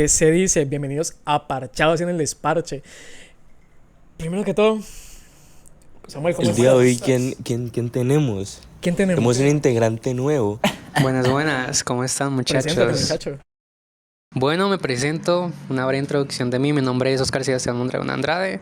¿Qué se dice? Bienvenidos a Parchados en el Desparche. Primero que todo, Samuel, ¿cómo El día de hoy, estás? ¿quién tenemos? ¿Quién tenemos? Tenemos un integrante nuevo. Buenas, ¿cómo están, Preséntate, muchachos? muchacho. Bueno, me presento, una breve introducción de mí. Mi nombre es Oscar Sebastián Mondragón Andrade.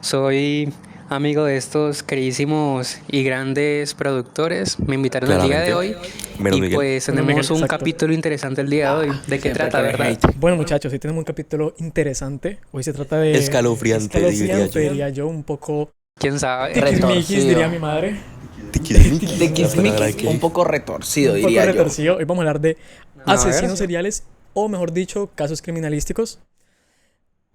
Soy amigo de estos queridísimos y grandes productores. Me invitaron el día de hoy Menos y Miguel. pues Menos tenemos Miguel, un exacto. capítulo interesante el día de hoy. ¿De qué trata, verdad? Bueno, muchachos, hoy tenemos un capítulo interesante. Hoy se trata de... Escalofriante, diría yo, un poco... ¿Quién sabe? Tiquismiquis, diría mi madre. Un poco retorcido, Un poco diría yo. retorcido. Hoy vamos a hablar de A asesinos ver. seriales, o mejor dicho, casos criminalísticos.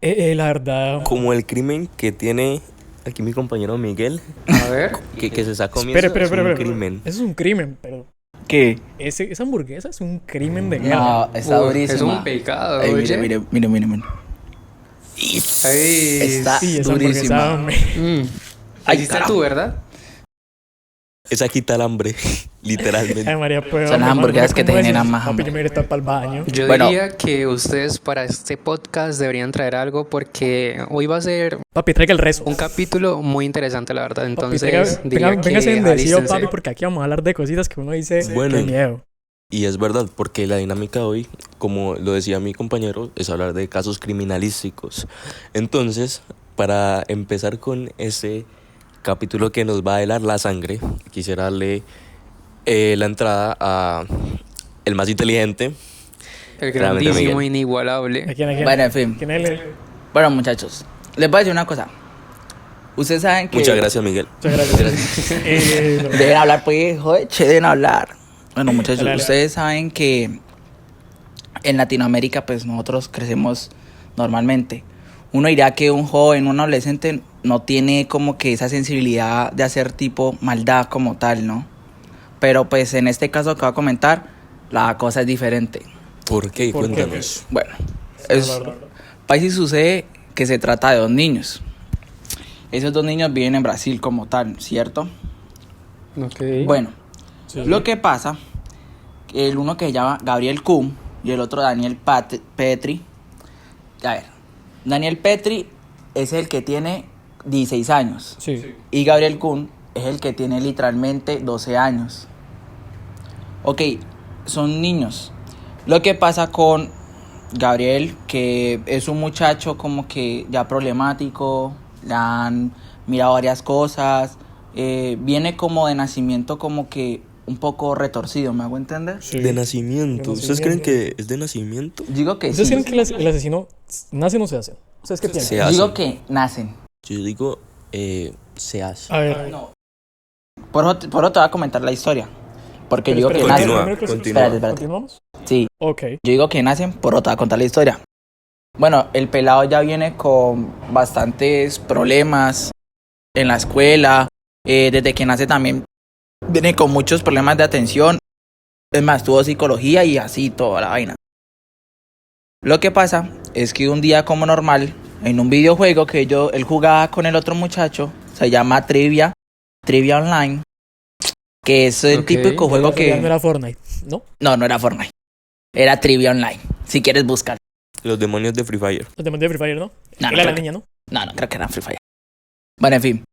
La verdad... Como el crimen que tiene aquí mi compañero Miguel, A ver. que se sacó Espera. es un crimen. Eso es un crimen, pero... ¿Qué? Esa hamburguesa es un crimen de guerra. No, está Uy, durísima. es un pecado, Ey, oye. mire. Ay, Está Sí, esa hamburguesa... durísima. La hiciste carajo. tú, ¿verdad? Esa quita el hambre, literalmente. Ay, María, pues... Son las hamburguesas que te generan más Papi, hambre. yo me iré para el baño. Yo Bueno. diría que ustedes para este podcast deberían traer algo porque hoy va a ser Papi, traiga el rezo. un capítulo muy interesante, la verdad. Papi, Entonces, diría véngase que bendecido, alístense. papi, porque aquí vamos a hablar de cositas que uno dice, Bueno. qué miedo. Y es verdad, porque la dinámica de hoy, como lo decía mi compañero, es hablar de casos criminalísticos. Entonces, para empezar con ese capítulo que nos va a helar la sangre, quisiera darle la entrada a el más inteligente. El Claramente, grandísimo, Miguel. inigualable. ¿A quién? Bueno, en fin. ¿Quién es el...? Bueno, muchachos, les voy a decir una cosa. Ustedes saben que Muchas gracias, Miguel. Muchas gracias. deben hablar, pues, joder, deben hablar. Bueno, muchachos, Dale. ustedes saben que en Latinoamérica, pues, nosotros crecemos normalmente. Uno dirá que un joven, un adolescente, no tiene como que esa sensibilidad de hacer tipo maldad como tal, ¿no? Pero, pues, en este caso que voy a comentar, la cosa es diferente. ¿Por qué? ¿Por qué? Cuéntanos. Bueno, país y sucede que se trata de dos niños. Esos dos niños viven en Brasil como tal, ¿cierto? Ok. Bueno, Sí. lo que pasa, el uno que se llama Gabriel Kuhn y el otro Daniel Petri. A ver, Daniel Petri es el que tiene 16 años Sí. y Gabriel Kuhn es el que tiene literalmente 12 años. Ok, son niños. Lo que pasa con Gabriel, que es un muchacho como que ya problemático, le han mirado varias cosas, viene como de nacimiento como que un poco retorcido, ¿me hago entender? Sí. De nacimiento. De ¿Ustedes creen nacimiento. que es de nacimiento? Digo que ¿Ustedes sí. creen que el asesino nace o no se hace? ¿Ustedes qué piensan? Se hace. Digo que nacen. Yo digo, se hace. A ver. No. Por eso te voy a comentar la historia. Porque yo digo que espera, nacen. Continúa, primero continúa. Espérate. ¿Continuamos? Sí, Ok. yo digo que nacen, por eso te voy a contar la historia. Bueno, el pelado ya viene con bastantes problemas en la escuela. Desde que nace también viene con muchos problemas de atención. Es más, tuvo psicología y así toda la vaina. Lo que pasa es que un día como normal, en un videojuego que él jugaba con el otro muchacho, se llama Trivia Online, que es el Ok. típico juego Ya no que... era Fortnite, ¿no? No era Fortnite, era Trivia Online, si quieres buscar. Los demonios de Free Fire. Los demás de Free Fire, ¿no? No, Era creo la que- niña, ¿no? No, creo que era Free Fire. Bueno, en fin,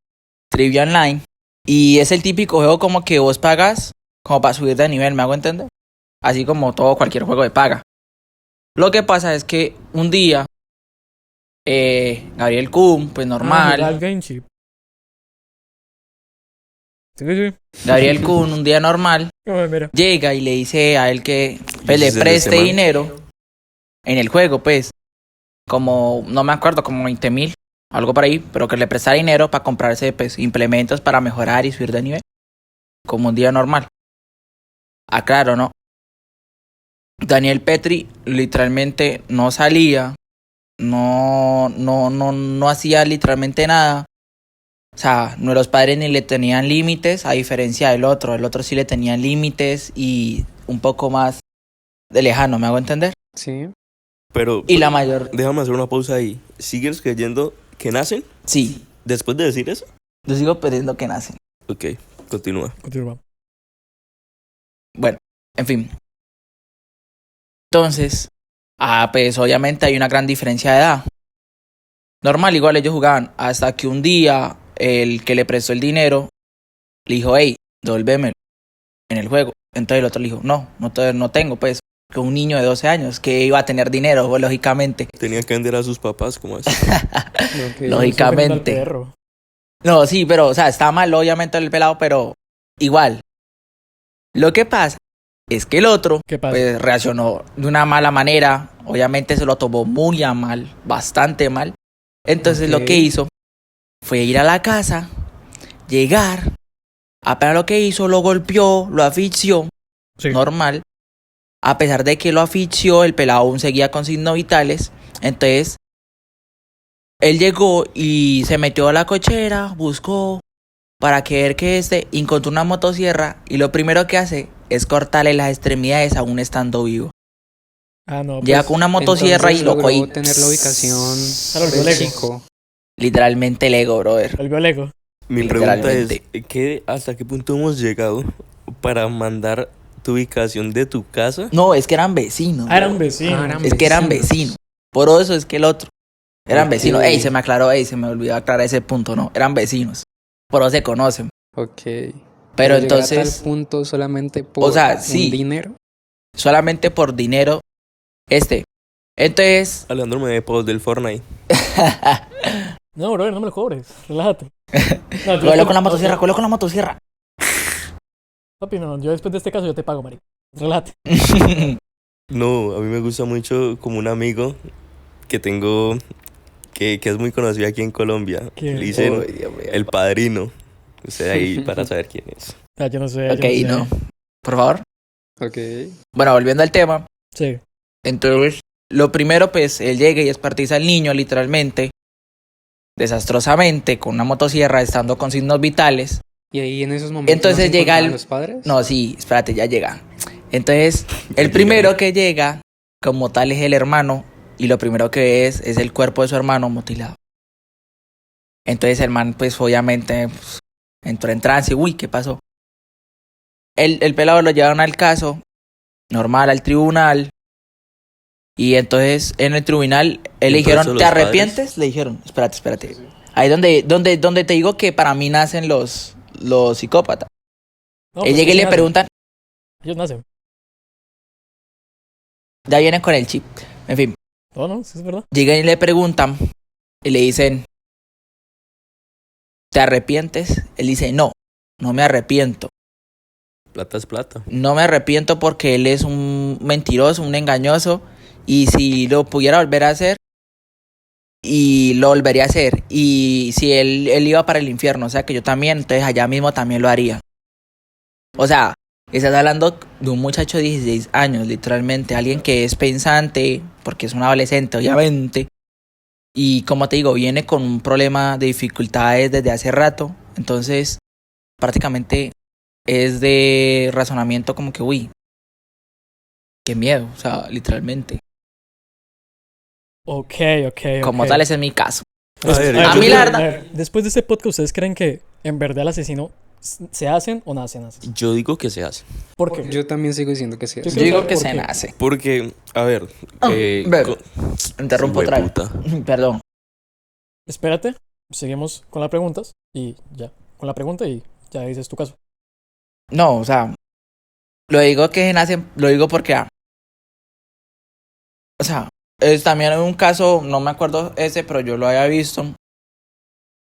Trivia Online. Y es el típico juego como que vos pagas como para subir de nivel, ¿me hago entender? Así como todo cualquier juego de paga. Lo que pasa es que un día, Gabriel Kuhn, pues normal, Ah, el Game Chip. Sí. Gabriel Kuhn, un día normal, Mira. llega y le dice a él que pues, Ese le es el de preste ese man. dinero en el juego, pues. Como, no me acuerdo, como 20.000, algo por ahí, pero que le prestara dinero para comprarse pues, implementos para mejorar y subir de nivel. Como un día normal. Ah, claro, ¿no? Daniel Petri literalmente no salía, no hacía literalmente nada. O sea, los padres ni le tenían límites, a diferencia del otro. El otro sí le tenían límites y un poco más de lejano, ¿me hago entender? Sí. Pero Y la mayor... déjame hacer una pausa ahí. ¿Sigues creyendo que nacen Sí, después de decir eso? yo sigo pidiendo que nacen. Ok, continúa. Continúa. Bueno, en fin. Entonces, Pues obviamente hay una gran diferencia de edad. Normal, igual ellos jugaban, hasta que un día el que le prestó el dinero le dijo, hey, devuélveme en el juego. Entonces el otro le dijo, no tengo, pues, que un niño de 12 años que iba a tener dinero, pues, lógicamente. Tenía que vender a sus papás, ¿cómo es? Ok. Lógicamente. Al perro. No, sí, pero, o sea, está mal obviamente el pelado, pero igual. Lo que pasa es que el otro, ¿Qué pasa? pues, reaccionó de una mala manera. Obviamente se lo tomó muy a mal, bastante mal. Entonces Ok. lo que hizo fue ir a la casa, llegar, apenas lo que hizo, lo golpeó, lo asfixió, Sí. normal. A pesar de que lo asfixió, el pelado aún seguía con signos vitales. Entonces, él llegó y se metió a la cochera, buscó para que ver que encontró una motosierra y lo primero que hace es cortarle las extremidades aún estando vivo. Ah, no, Llega pues, con una motosierra y Entonces lo logró cogió. tener la ubicación Claro, del Lego. chico. Literalmente Lego, brother. volvió Lego. Mi pregunta es, Literalmente. ¿hasta qué punto hemos llegado para mandar tu ubicación de tu casa? No, es que eran vecinos. Ah, eran bro. vecinos. Ah, eran Es que eran vecinos. vecinos. Por eso es que el otro. Eran Ok. vecinos. Ey, se me aclaró, se me olvidó aclarar ese punto, no. Eran vecinos. Por eso se conocen. Ok. Pero llegar a entonces, tal punto solamente por o sea, un sí. dinero. solamente por dinero, Entonces, Alejandro me ve post del Fortnite. No, brother, no me lo cobres. Relájate. No, cógelo con la motosierra, cógelo con la motosierra. Papi, no, yo después de este caso yo te pago, marico. Relájate. No, a mí me gusta mucho como un amigo que tengo que es muy conocido aquí en Colombia. ¿Quién? Le dicen Uy, Dios mío. el padrino. Usted ahí para saber quién es. Ah, yo no sé. Ok, yo no no. sé. Por favor. Ok. Bueno, volviendo al tema. Sí. Entonces, lo primero, pues, él llega y espartiza al niño, literalmente, desastrosamente, con una motosierra, estando con signos vitales. Y ahí en esos momentos Entonces ¿no se llega encontraban el- los padres? No, sí, espérate, ya llega. Entonces, el llega. primero que llega, como tal, es el hermano, y lo primero que ve es el cuerpo de su hermano mutilado. Entonces, el man, pues, obviamente, pues, entró en trance. Uy, ¿qué pasó? El pelado lo llevaron al caso, normal, al tribunal. Y entonces, en el tribunal, él le ¿Y entonces dijeron, los ¿te padres? arrepientes? Le dijeron, espérate. Ahí donde te digo que para mí nacen los psicópatas. No, Él pues, llega y ellos le nacen. preguntan, Ellos nacen. ya vienen con el chip. En fin, No, no, sí es verdad. llegan y le preguntan y le dicen, ¿te arrepientes? Él dice, no me arrepiento. Plata es plata. No me arrepiento porque él es un mentiroso, un engañoso. Y si lo pudiera volver a hacer, y lo volvería a hacer. Y si él iba para el infierno, o sea que yo también, entonces allá mismo también lo haría. O sea, estás hablando de un muchacho de 16 años, literalmente. Alguien que es pensante, porque es un adolescente, obviamente. Y como te digo, viene con un problema de dificultades desde hace rato. Entonces, prácticamente es de razonamiento como que, uy, qué miedo, o sea, literalmente. Ok. Como ok. tal, ese es mi caso. A ver, A yo mí creo- la verdad- ver, después de este podcast, ¿ustedes creen que en verdad el asesino se hacen o nacen así? Yo digo que se hace. ¿Por qué? Yo también sigo diciendo que sí. Yo Yo quiero digo saber que por se qué. nace. Porque, a ver, Ve, interrumpo otra vez. Hueputa. Perdón. Espérate, seguimos con las preguntas y ya. Con la pregunta y ya dices tu caso. No, o sea, lo digo que se nacen, lo digo porque, o sea, es también un caso, no me acuerdo ese, pero yo lo había visto.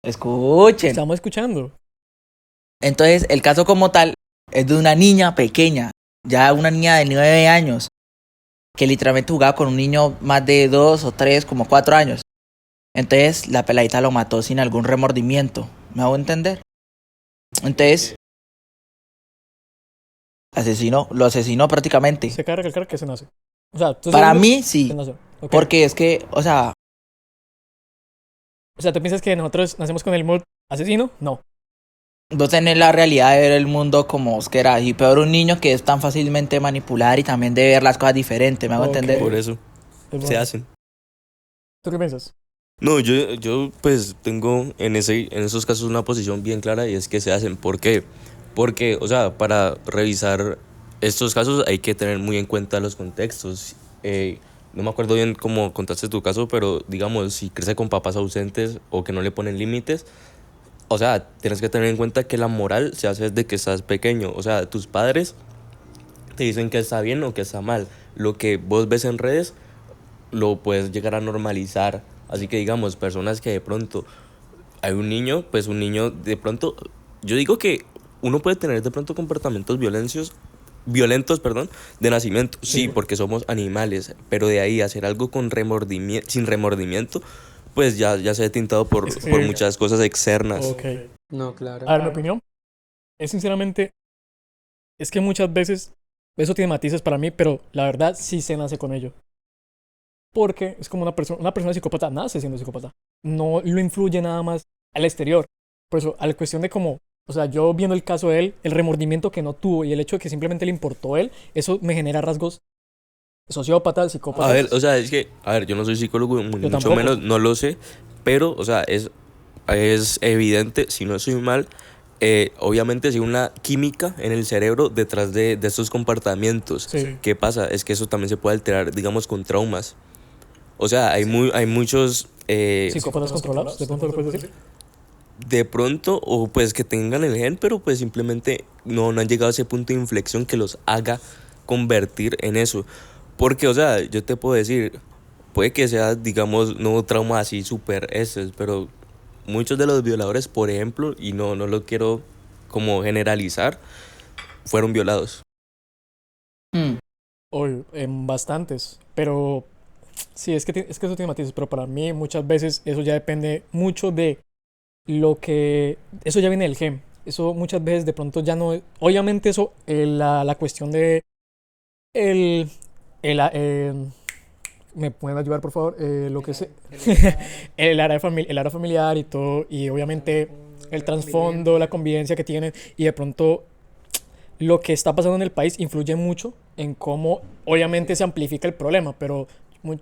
Escuchen. Estamos escuchando. Entonces, el caso como tal es de una niña pequeña, ya una niña de 9 años, que literalmente jugaba con un niño más de 2 o 3, como 4 años. Entonces, la peladita lo mató sin algún remordimiento. ¿Me hago entender? Entonces, lo asesinó prácticamente. Se cabe recalcar que se nace. O sea, ¿tú Para seguro mí, que sí. nace? Ok. Porque es que, o sea, O sea, ¿tú piensas que nosotros nacemos con el mood asesino? No. vos tenés la realidad de ver el mundo como vos querás. Y peor un niño que es tan fácilmente manipular y también de ver las cosas diferentes. ¿Me hago Ok. entender? Por eso Es se bueno. hacen. ¿Tú qué piensas? No, yo pues tengo en esos casos una posición bien clara y es que se hacen. ¿Por qué? Porque, o sea, para revisar estos casos hay que tener muy en cuenta los contextos. no me acuerdo bien cómo contaste tu caso, pero digamos, si crece con papás ausentes o que no le ponen límites, o sea, tienes que tener en cuenta que la moral se hace desde que estás pequeño. O sea, tus padres te dicen que está bien o que está mal. Lo que vos ves en redes lo puedes llegar a normalizar. Así que digamos, personas que de pronto hay un niño, pues un niño de pronto, yo digo que uno puede tener de pronto comportamientos violentos, perdón, de nacimiento, sí, porque somos animales, pero de ahí hacer algo con remordimiento, sin remordimiento, pues ya se ha tintado por muchas cosas externas. Ok. No, claro. A ver, mi opinión es sinceramente, es que muchas veces eso tiene matices para mí, pero la verdad sí se nace con ello. Porque es como una persona psicópata nace siendo psicópata. No lo influye nada más al exterior. Por eso, a la cuestión de cómo, o sea, yo viendo el caso de él, el remordimiento que no tuvo y el hecho de que simplemente le importó a él, eso me genera rasgos sociópatas, psicópatas. A ver, o sea, es que, a ver, yo no soy psicólogo, mucho tampoco. menos, no lo sé, pero, o sea, es evidente, si no estoy mal, obviamente hay una química en el cerebro detrás de estos comportamientos. Sí. ¿Qué pasa? Es que eso también se puede alterar, digamos, con traumas. O sea, hay muchos... Psicópatas controlados, de pronto lo puedes decir. de pronto, o pues que tengan el gen, pero pues simplemente no han llegado a ese punto de inflexión que los haga convertir en eso. Porque, o sea, yo te puedo decir, puede que sea, digamos, no trauma así súper ese, pero muchos de los violadores, por ejemplo, y no lo quiero como generalizar, fueron violados. Hoy, en bastantes. Pero sí, es que eso tiene matices. Pero para mí, muchas veces, eso ya depende mucho de lo que. Eso ya viene del gen. Eso muchas veces de pronto ya no. Obviamente, eso, la cuestión de. El. ¿Me pueden ayudar, por favor? Lo que sé. El área familiar y todo. Y obviamente, el trasfondo, la convivencia que tienen. Y de pronto, lo que está pasando en el país influye mucho en cómo obviamente se amplifica el problema, pero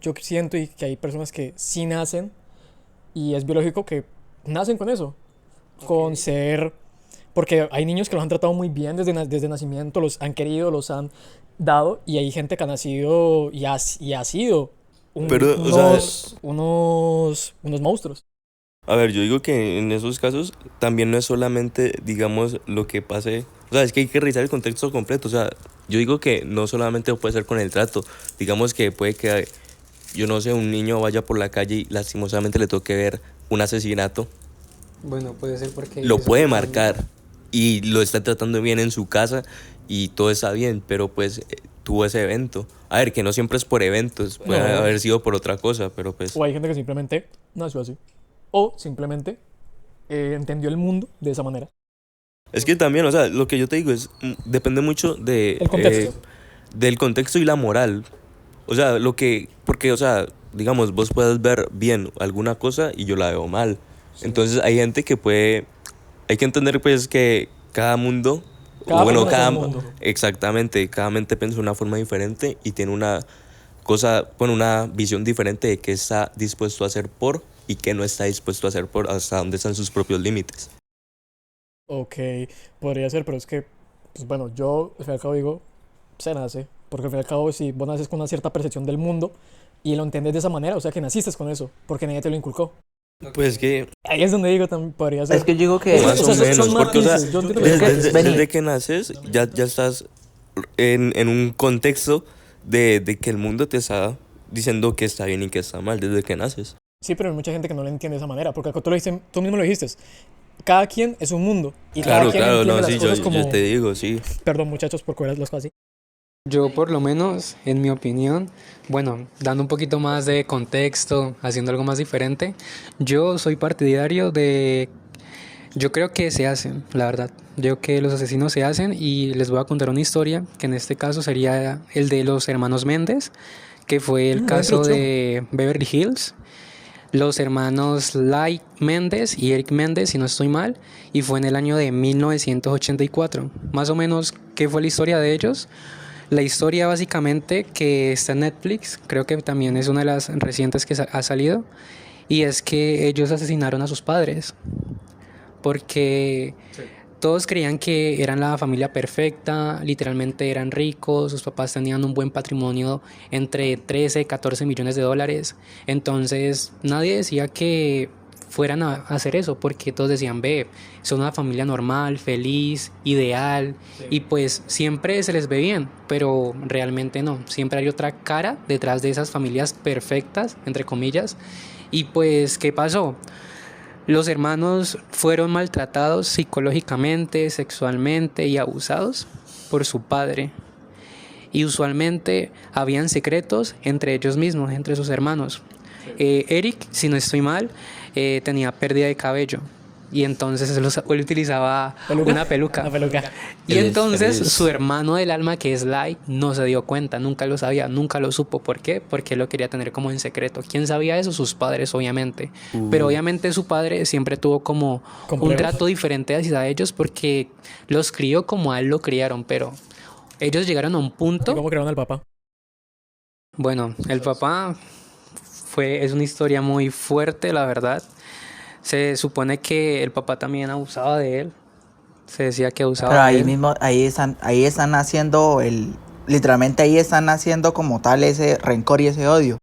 yo siento y que hay personas que sí nacen y es biológico que nacen con eso, con ser, porque hay niños que los han tratado muy bien desde nacimiento, los han querido, los han dado y hay gente que ha nacido y ha sido Pero, o sea, unos monstruos. a ver, yo digo que en esos casos también no es solamente, digamos, lo que pase. O sea, es que hay que revisar el contexto completo. O sea, yo digo que no solamente puede ser con el trato. Digamos que puede que, yo no sé, un niño vaya por la calle y lastimosamente le toque ver un asesinato. Bueno, puede ser porque... Lo eso puede también- marcar y lo está tratando bien en su casa y todo está bien, pero pues tuvo ese evento. A ver, que no siempre es por eventos, puede No. haber sido por otra cosa, pero pues... O hay gente que simplemente nació así. O simplemente entendió el mundo de esa manera. Es que también, o sea, lo que yo te digo es, depende mucho El contexto. del contexto y la moral. O sea, porque, o sea, digamos, vos puedes ver bien alguna cosa y yo la veo mal. Entonces hay gente que hay que entender pues que cada mundo, Persona es un mundo. exactamente, cada mente piensa de una forma diferente y tiene una una visión diferente de qué está dispuesto a hacer por y qué no está dispuesto a hacer por, hasta dónde están sus propios límites. Ok, podría ser, pero es que, pues bueno, yo al fin y al cabo digo, se nace, porque al fin y al cabo si vos naces con una cierta percepción del mundo y lo entiendes de esa manera, o sea que naciste con eso, porque nadie te lo inculcó. Pues que Ahí es donde digo también podría ser. Es que yo digo que más o sea, o son menos, porque o sea, matices, yo entiendo que desde que naces ya estás en un contexto de que el mundo te está diciendo que está bien y que está mal desde que naces. sí, pero hay mucha gente que no lo entiende de esa manera, porque tú mismo lo dijiste, cada quien es un mundo y Claro, cada quien claro, entiende no, las sí, cosas como, yo te digo, sí. perdón muchachos por coger las cosas así. Yo por lo menos, en mi opinión, bueno, dando un poquito más de contexto, haciendo algo más diferente, yo soy partidario de... Yo creo que se hacen, la verdad. Yo creo que los asesinos se hacen y les voy a contar una historia, que en este caso sería el de los hermanos Méndez, que fue el caso introducción. de Beverly Hills. Los hermanos Lai Méndez y Eric Méndez, si no estoy mal, y fue en el año de 1984. Más o menos, ¿qué fue la historia de ellos? La historia básicamente que está en Netflix, creo que también es una de las recientes que ha salido, y es que ellos asesinaron a sus padres, porque Todos creían que eran la familia perfecta, literalmente eran ricos, sus papás tenían un buen patrimonio entre 13 y 14 millones de dólares. Entonces nadie decía que fueran a hacer eso, porque todos decían, ve, son una familia normal, feliz, ideal, y pues siempre se les ve bien, pero realmente no, siempre hay otra cara detrás de esas familias perfectas, entre comillas. Y pues, ¿qué pasó? Los hermanos fueron maltratados psicológicamente, sexualmente y abusados por su padre. Y usualmente habían secretos entre ellos mismos, entre sus hermanos. Eric, si no estoy mal, tenía pérdida de cabello. Y entonces él utilizaba una peluca. Una peluca. Y entonces su hermano del alma, que es Lai, no se dio cuenta, nunca lo sabía, nunca lo supo. ¿Por qué? Porque él lo quería tener como en secreto. ¿Quién sabía eso? Sus padres, obviamente. Pero obviamente su padre siempre tuvo como un trato diferente hacia ellos porque los crió como a él lo criaron. Pero ellos llegaron a un punto... ¿Cómo crearon al papá? Bueno, el papá es una historia muy fuerte, la verdad. Se supone que el papá también abusaba de él. Se decía que abusaba Pero de ahí él. mismo, ahí están haciendo literalmente ahí están haciendo como tal ese rencor y ese odio.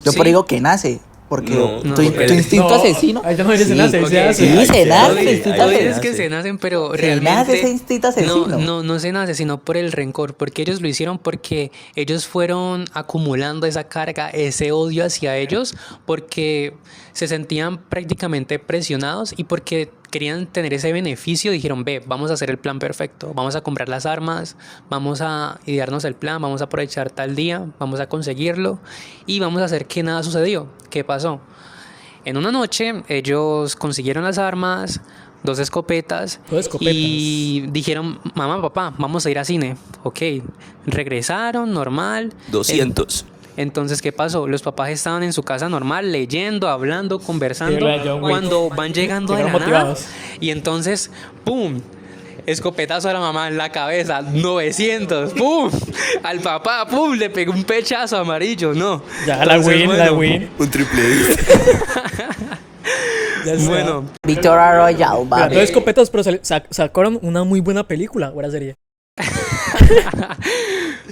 Yo Sí. por digo que nace, porque No, tu porque- instinto asesino. Ahí ya no dice Sí, nada, se ok. dice así. Sí, se nace, Oye, instinto oye, Oye, es asesino. que se nacen, pero Se realmente nace ese instinto asesino. no se nace, sino por el rencor, porque ellos lo hicieron porque ellos fueron acumulando esa carga, ese odio hacia ellos, porque se sentían prácticamente presionados y porque querían tener ese beneficio, dijeron, ve, vamos a hacer el plan perfecto, vamos a comprar las armas, vamos a idearnos el plan, vamos a aprovechar tal día, vamos a conseguirlo y vamos a hacer que nada sucedió. ¿Qué pasó? En una noche ellos consiguieron las armas, 2 escopetas, 2 escopetas. y dijeron, mamá, papá, vamos a ir a cine. Ok, regresaron, normal. 200. Entonces, ¿qué pasó? Los papás estaban en su casa normal, leyendo, hablando, conversando, Sí, John Wick. cuando van llegando de la Llegaron nada. motivados. Y entonces, ¡pum! Escopetazo a la mamá en la cabeza, 900, ¡pum! Al papá, ¡pum! Le pegó un pechazo amarillo, ¿no? Ya, la Entonces, win, bueno, la win. Un triple. Ya sea. Bueno, Victor Arroyo, Mira, vale. 2 escopetas, pero sacaron una muy buena película, buena serie.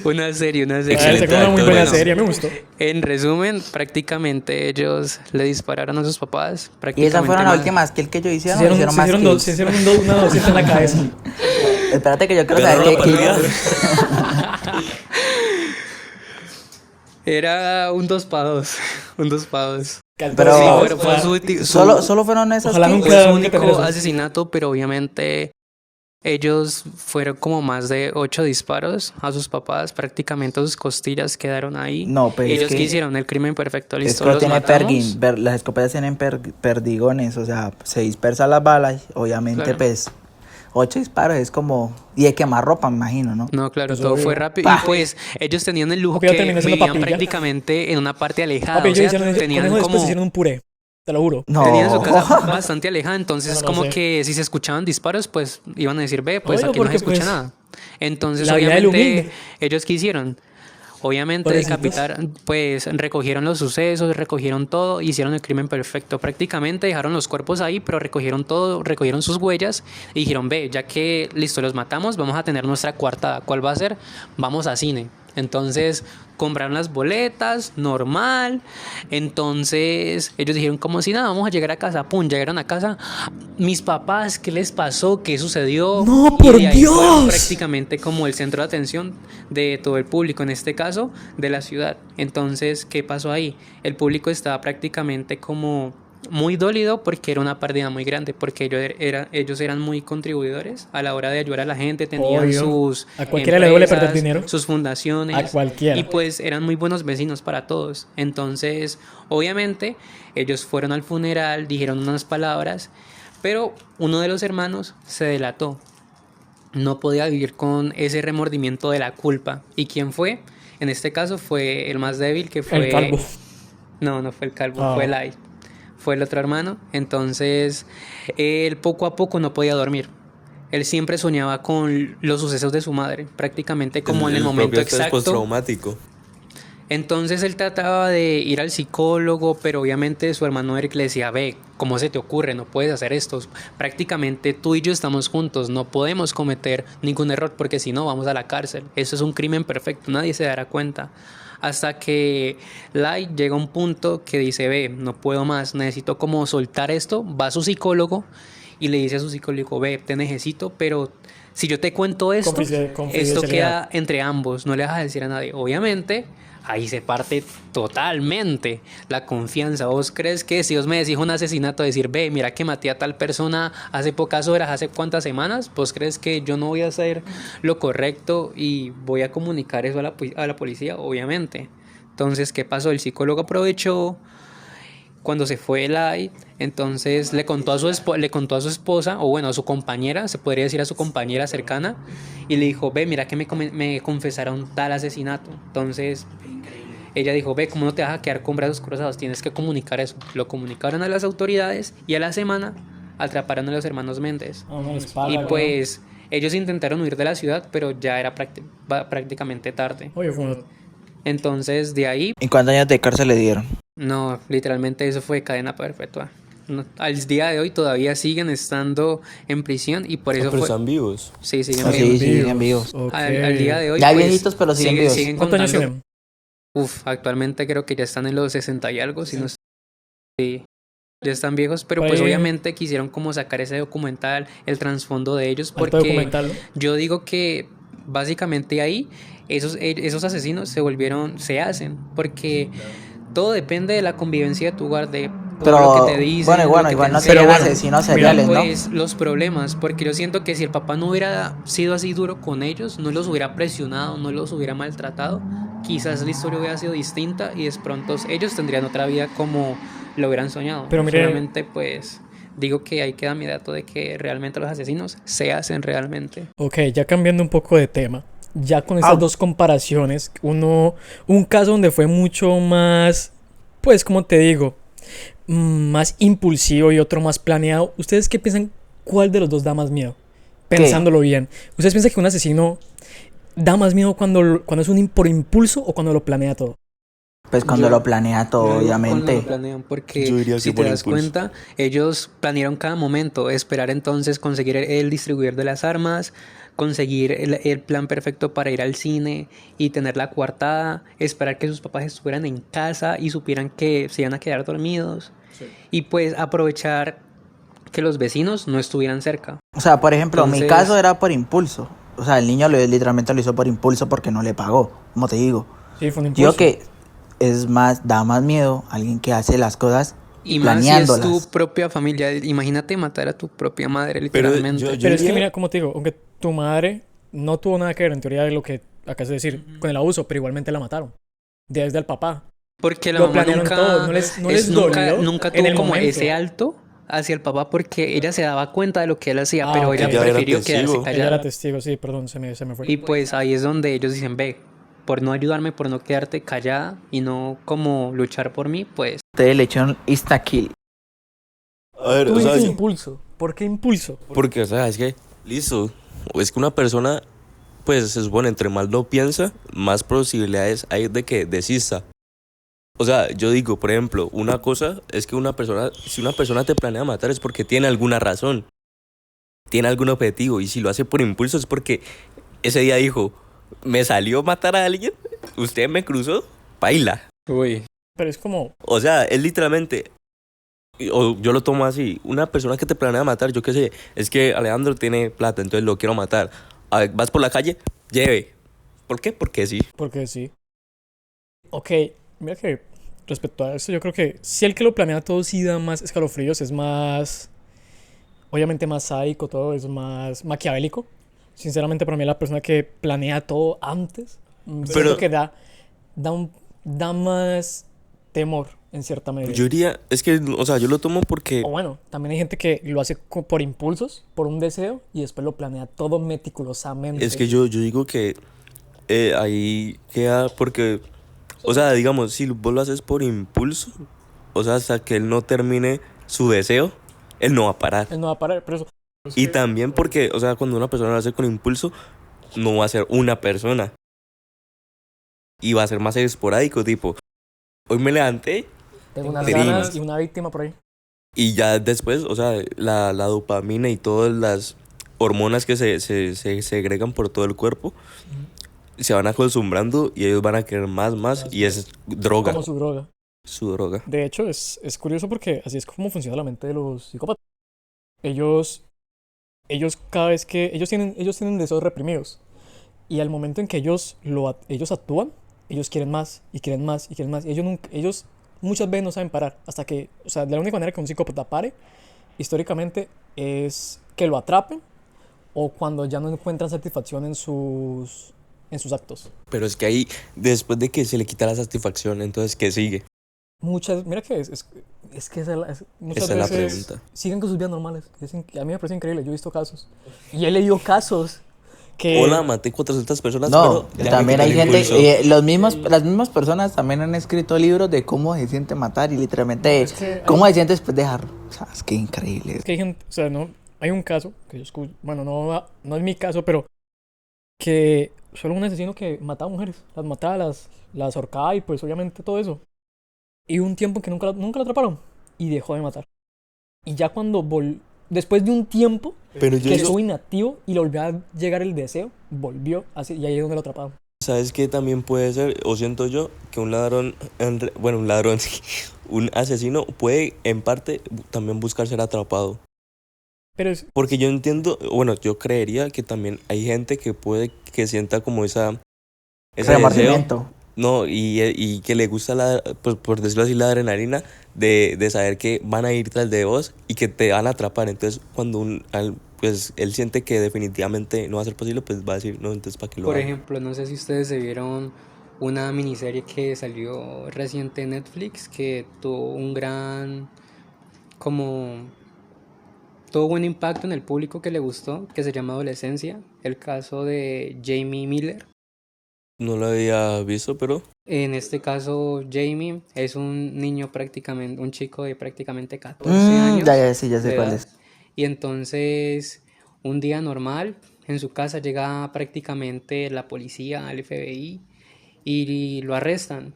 una serie. Excelente. Sacaron una muy buena Bueno. serie, me gustó. En resumen, prácticamente ellos le dispararon a sus papás. Y esas fueron las más- últimas que ellos Se hicieron. hicieron, Hicieron se más hicieron, kills. se hicieron una 200 en la cabeza. Espérate que yo quiero saber Ganaron qué la kills. partida. Era un 2 para 2. Un 2 para 2. Pero- Sí, o pero fue Solo fueron esas Ojalá kills. nunca- fue su nunca tener único esos. asesinato, pero obviamente ellos fueron como más de 8 disparos a sus papás. Prácticamente sus costillas quedaron ahí. No, pues es ellos que- quisieron el crimen perfecto. Es Listo, que los tiene matamos. las escopetas tienen perdigones, o sea, se dispersan las balas, obviamente Claro. pues 8 disparos es como, y hay que quemar ropa, me imagino, ¿no? No, claro, Eso todo obvio. fue rápido. ¡Pah! Y pues ellos tenían el lujo Papi, yo que terminé siendo vivían papilla. prácticamente en una parte alejada. Papi, o ellos sea, hicieron, tenían con eso después como... hicieron un puré. Te lo juro. No. Tenían su casa bastante alejada, entonces No, no como sé. que si se escuchaban disparos, pues iban a decir, ve, pues Obvio, aquí no se porque, escucha pues, nada. Entonces, la vida del obviamente, humilde. ellos quisieron, obviamente, Pobrecitos. decapitar, pues recogieron los sucesos, recogieron todo, hicieron el crimen perfecto. Prácticamente dejaron los cuerpos ahí, pero recogieron todo, recogieron sus huellas y dijeron, ve, ya que listo, los matamos, vamos a tener nuestra coartada. ¿Cuál va a ser? Vamos a cine. Entonces compraron las boletas, normal. Entonces ellos dijeron como si nada, vamos a llegar a casa. Pum, llegaron a casa. Mis papás, ¿qué les pasó? ¿Qué sucedió? ¡No, Y por de ahí fueron Dios! prácticamente como el centro de atención de todo el público, en este caso de la ciudad. Entonces, ¿qué pasó ahí? El público estaba prácticamente como muy dolido porque era una pérdida muy grande, porque ellos eran muy contribuidores a la hora de ayudar a la gente, tenían Obvio. sus A cualquiera le duele perder empresas, dinero. sus fundaciones, A cualquiera. y pues eran muy buenos vecinos para todos. Entonces, obviamente, ellos fueron al funeral, dijeron unas palabras, pero uno de los hermanos se delató. No podía vivir con ese remordimiento de la culpa. ¿Y quién fue? En este caso fue el más débil, que fue... El calvo. No fue el calvo, Ah. fue el Ai. Fue el otro hermano. Entonces, él poco a poco no podía dormir. Él siempre soñaba con los sucesos de su madre, prácticamente como en el momento propio estrés exacto. postraumático. Entonces él trataba de ir al psicólogo, pero obviamente su hermano Eric le decía, ve, ¿cómo se te ocurre? No puedes hacer esto. Prácticamente tú y yo estamos juntos, no podemos cometer ningún error porque si no vamos a la cárcel. Eso es un crimen perfecto, nadie se dará cuenta. Hasta que Light llega a un punto que dice, ve, no puedo más, necesito como soltar esto. Va a su psicólogo y le dice a su psicólogo, ve, te necesito, pero si yo te cuento esto, esto Confidencialidad. queda entre ambos, no le vas a decir a nadie. Obviamente, ahí se parte totalmente la confianza. ¿Vos crees que si vos me decís un asesinato, decir, ve, mira que maté a tal persona hace pocas horas, hace cuántas semanas, vos crees que yo no voy a hacer lo correcto y voy a comunicar eso a la policía? Obviamente. Entonces, ¿qué pasó? El psicólogo aprovechó cuando se fue Light, entonces le contó le contó a su esposa, o bueno, a su compañera, se podría decir a su compañera cercana, y le dijo, ve, mira que me confesaron tal asesinato. Entonces ella dijo, ve, ¿cómo no te vas a quedar con brazos cruzados? Tienes que comunicar eso. Lo comunicaron a las autoridades y a la semana atraparon a los hermanos Méndez. Ah, no les paga, Y ¿no? pues ellos intentaron huir de la ciudad, pero ya era prácticamente tarde. Oye, fue una- Entonces de ahí, ¿Y cuántos años de cárcel le dieron? no, literalmente eso fue cadena perpetua. Al día de hoy todavía siguen estando en prisión y por eso Pero fue... están vivos. Sí, siguen Ah, vivos. sí, siguen vivos. Ok. Al día de hoy, Ya pues, viejitos, pero siguen vivos. ¿Cuántos años contando. tienen? Actualmente creo que ya están en los 60 y algo, si no estoy- sí, ya están viejos, pero pues Pues- obviamente quisieron como sacar ese documental, el trasfondo de ellos, Alto porque documental, ¿no? yo digo que básicamente ahí esos asesinos se hacen, porque todo depende de la convivencia de tu hogar, de todo Pero, lo que te dicen, bueno, lo que igual te no enseñan. serían bueno, asesinos mira, seriales, ¿no? Pues los problemas, porque yo siento que si el papá no hubiera sido así duro con ellos, no los hubiera presionado, no los hubiera maltratado, quizás la historia hubiera sido distinta y de pronto ellos tendrían otra vida como lo hubieran soñado. Pero mire- Solamente pues digo que ahí queda mi dato de que realmente los asesinos se hacen realmente. Ok, ya cambiando un poco de tema. Ya con estas Ah. dos comparaciones, un caso donde fue mucho más, pues, como te digo, más impulsivo y otro más planeado. ¿Ustedes qué piensan? ¿Cuál de los dos da más miedo? Pensándolo bien. ¿Ustedes piensan que un asesino da más miedo cuando es por impulso o cuando lo planea todo? Pues cuando Yo- lo planea todo, Yo digo obviamente. cuando lo planean, porque Yo diría que si te por das impulso. cuenta, ellos planearon cada momento, esperar entonces conseguir el distribuidor de las armas, conseguir el plan perfecto para ir al cine y tener la coartada, esperar que sus papás estuvieran en casa y supieran que se iban a quedar dormidos y pues aprovechar que los vecinos no estuvieran cerca. O sea, por ejemplo, mi Entonces- caso era por impulso. O sea, el niño literalmente lo hizo por impulso porque no le pagó, como te digo. Sí, fue un impulso. Digo que da más miedo alguien que hace las cosas Y más si es planeándolas. tu propia familia, imagínate matar a tu propia madre Pero literalmente. yo Pero es que diría- mira, como te digo, aunque tu madre no tuvo nada que ver en teoría de lo que acabas de decir con el abuso, pero igualmente la mataron. Desde el papá. Porque la Lo mamá planearon nunca, todo, no les dolió nunca en tuvo el como momento. ese alto hacia el papá porque ella se daba cuenta de lo que él hacía, Ah, pero ok. ella Ella era prefirió testigo. quedarse Ella callada. era testigo, sí, perdón, se me fue. Y pues ahí es donde ellos dicen, ve, por no ayudarme, por no quedarte callada y no como luchar por mí, pues Ustedes le echaron insta-kill. A ver, Tú o sea, dices yo- impulso. ¿Por qué impulso? porque, o sea, es que, listo, es que una persona, pues se supone, entre más lo piensa, más posibilidades hay de que desista. O sea, yo digo, por ejemplo, una cosa es que si una persona te planea matar es porque tiene alguna razón, tiene algún objetivo, y si lo hace por impulso es porque ese día dijo, me salió matar a alguien, usted me cruzó, baila. uy. Pero es como, O sea, es literalmente, o yo lo tomo así, una persona que te planea matar, yo qué sé, es que Alejandro tiene plata, entonces lo quiero matar. Vas por la calle, lleve. ¿Por qué? Porque sí. porque sí. Ok, mira que respecto a eso, yo creo que si el que lo planea todo sí da más escalofríos, es más, obviamente más sádico, todo es más maquiavélico. Sinceramente, para mí la persona que planea todo antes, siento que da más temor en cierta medida. Yo diría, es que, o sea, yo lo tomo porque, O bueno, también hay gente que lo hace por impulsos, por un deseo, y después lo planea todo meticulosamente. es que yo digo que ahí queda porque, o sea, digamos, si vos lo haces por impulso, o sea, hasta que él no termine su deseo, él no va a parar. Él no va a parar, pero eso... Y también porque, o sea, cuando una persona lo hace con impulso, no va a ser una persona. y va a ser más esporádico, tipo, hoy me levanté Tengo unas Trino. ganas y una víctima por ahí. y ya después, o sea, la dopamina y todas las hormonas que se segregan por todo el cuerpo se van acostumbrando y ellos van a querer más y es droga, Como su droga. su droga. De hecho, es curioso porque así es como funciona la mente de los psicópatas. Ellos cada vez que ellos tienen deseos reprimidos y al momento en que ellos actúan, ellos quieren más y quieren más y quieren más. Y ellos muchas veces no saben parar hasta que, o sea, de la única manera que un psicópata pare históricamente es que lo atrapen o cuando ya no encuentran satisfacción en sus actos. Pero es que ahí, después de que se le quita la satisfacción, entonces, ¿qué sigue? Mira que es que muchas Esa es la veces pregunta. siguen con sus vidas normales. A mí me parece increíble, yo he visto casos. Y he leído casos que... Hola, maté 400 personas, No, pero ya también me hay quité el gente, impulso. las mismas personas también han escrito libros de cómo se siente matar y literalmente Es que cómo se siente después de dejarlo. O sea, es que increíble. Es que hay gente, o sea, no, hay un caso que yo escucho, bueno, no es mi caso, pero que solo un asesino que mataba mujeres, las mataba, las ahorcaba y pues obviamente todo eso. Y hubo un tiempo en que nunca lo atraparon y dejó de matar. Y ya después de un tiempo Pero yo que digo, estuvo inactivo y le volvió a llegar el deseo, volvió así y ahí es donde lo atraparon. ¿sabes qué también puede ser? O siento yo que un ladrón, bueno, un ladrón, un asesino puede en parte también buscar ser atrapado. Pero Porque yo entiendo, bueno, yo creería que también hay gente que puede que sienta como ese deseo, Remordimiento. no, y que le gusta pues por decirlo así, la adrenalina de saber que van a ir tras de vos y que te van a atrapar. Entonces, cuando pues él siente que definitivamente no va a ser posible, pues va a decir, no, entonces ¿para qué lo Por hago? ejemplo, no sé si ustedes se vieron una miniserie que salió reciente en Netflix que tuvo un gran, como, tuvo buen impacto en el público que le gustó, que se llama Adolescencia, el caso de Jamie Miller. No lo había visto, pero En este caso, Jamie es un niño prácticamente, un chico de prácticamente 14 años Ya sé de cuál edad. es. Y entonces, un día normal, en su casa llega prácticamente la policía, el FBI, y lo arrestan.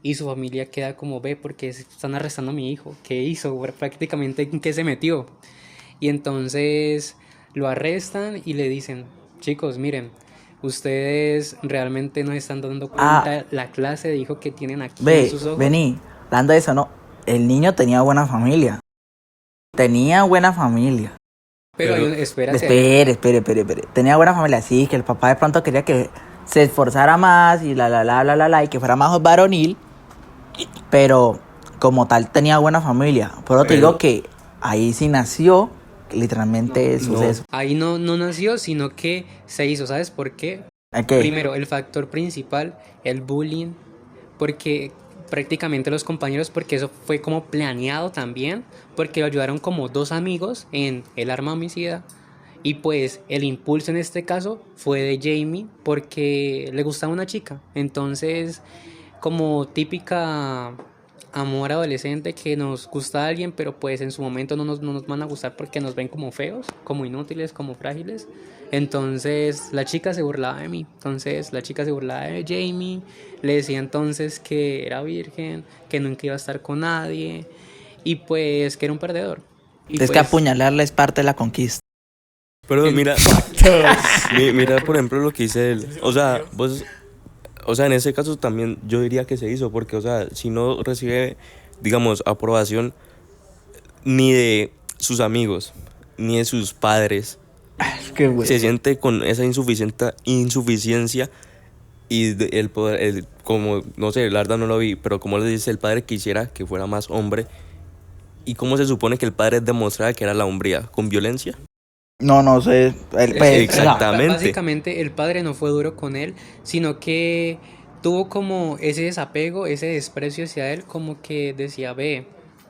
Y su familia queda como, ve, porque están arrestando a mi hijo. ¿Qué hizo? Prácticamente, ¿en qué se metió? Y entonces lo arrestan y le dicen, chicos, miren, ustedes realmente no están dando cuenta la clase de hijo que tienen aquí en sus ojos. Vení, hablando de eso, no. El niño tenía buena familia. Tenía buena familia. Pero, Pero- espérate. Espere. Tenía buena familia, sí, que el papá de pronto quería que se esforzara más y y que fuera más varonil. Pero como tal tenía buena familia. Pero te Pero- digo que ahí sí nació literalmente el suceso. Ahí no nació, sino que se hizo. ¿Sabes por qué? Ok. Primero, el factor principal, el bullying, porque prácticamente los compañeros, porque eso fue como planeado también, porque lo ayudaron como dos amigos en el arma homicida. Y pues el impulso en este caso fue de Jamie porque le gustaba una chica. Entonces, como típica amor adolescente que nos gusta a alguien, pero pues en su momento no nos van a gustar porque nos ven como feos, como inútiles, como frágiles. Entonces la chica se burlaba de mí. Entonces la chica se burlaba de Jamie. Le decía entonces que era virgen, que nunca iba a estar con nadie y pues que era un perdedor. Y Es que pues, apuñalarla es parte de la conquista. Pero mira, mira por ejemplo lo que dice él. O sea, en ese caso también yo diría que se hizo, porque, o sea, si no recibe, digamos, aprobación ni de sus amigos, ni de sus padres, Qué bueno. se siente con esa insuficiencia y el poder, como, no sé, la verdad no lo vi, pero como le dice el padre quisiera que fuera más hombre, y cómo se supone que el padre demostraba que era la hombría, con violencia. No sé. Exactamente. Básicamente el padre no fue duro con él, sino que tuvo como ese desapego, ese desprecio hacia él, como que decía, ve,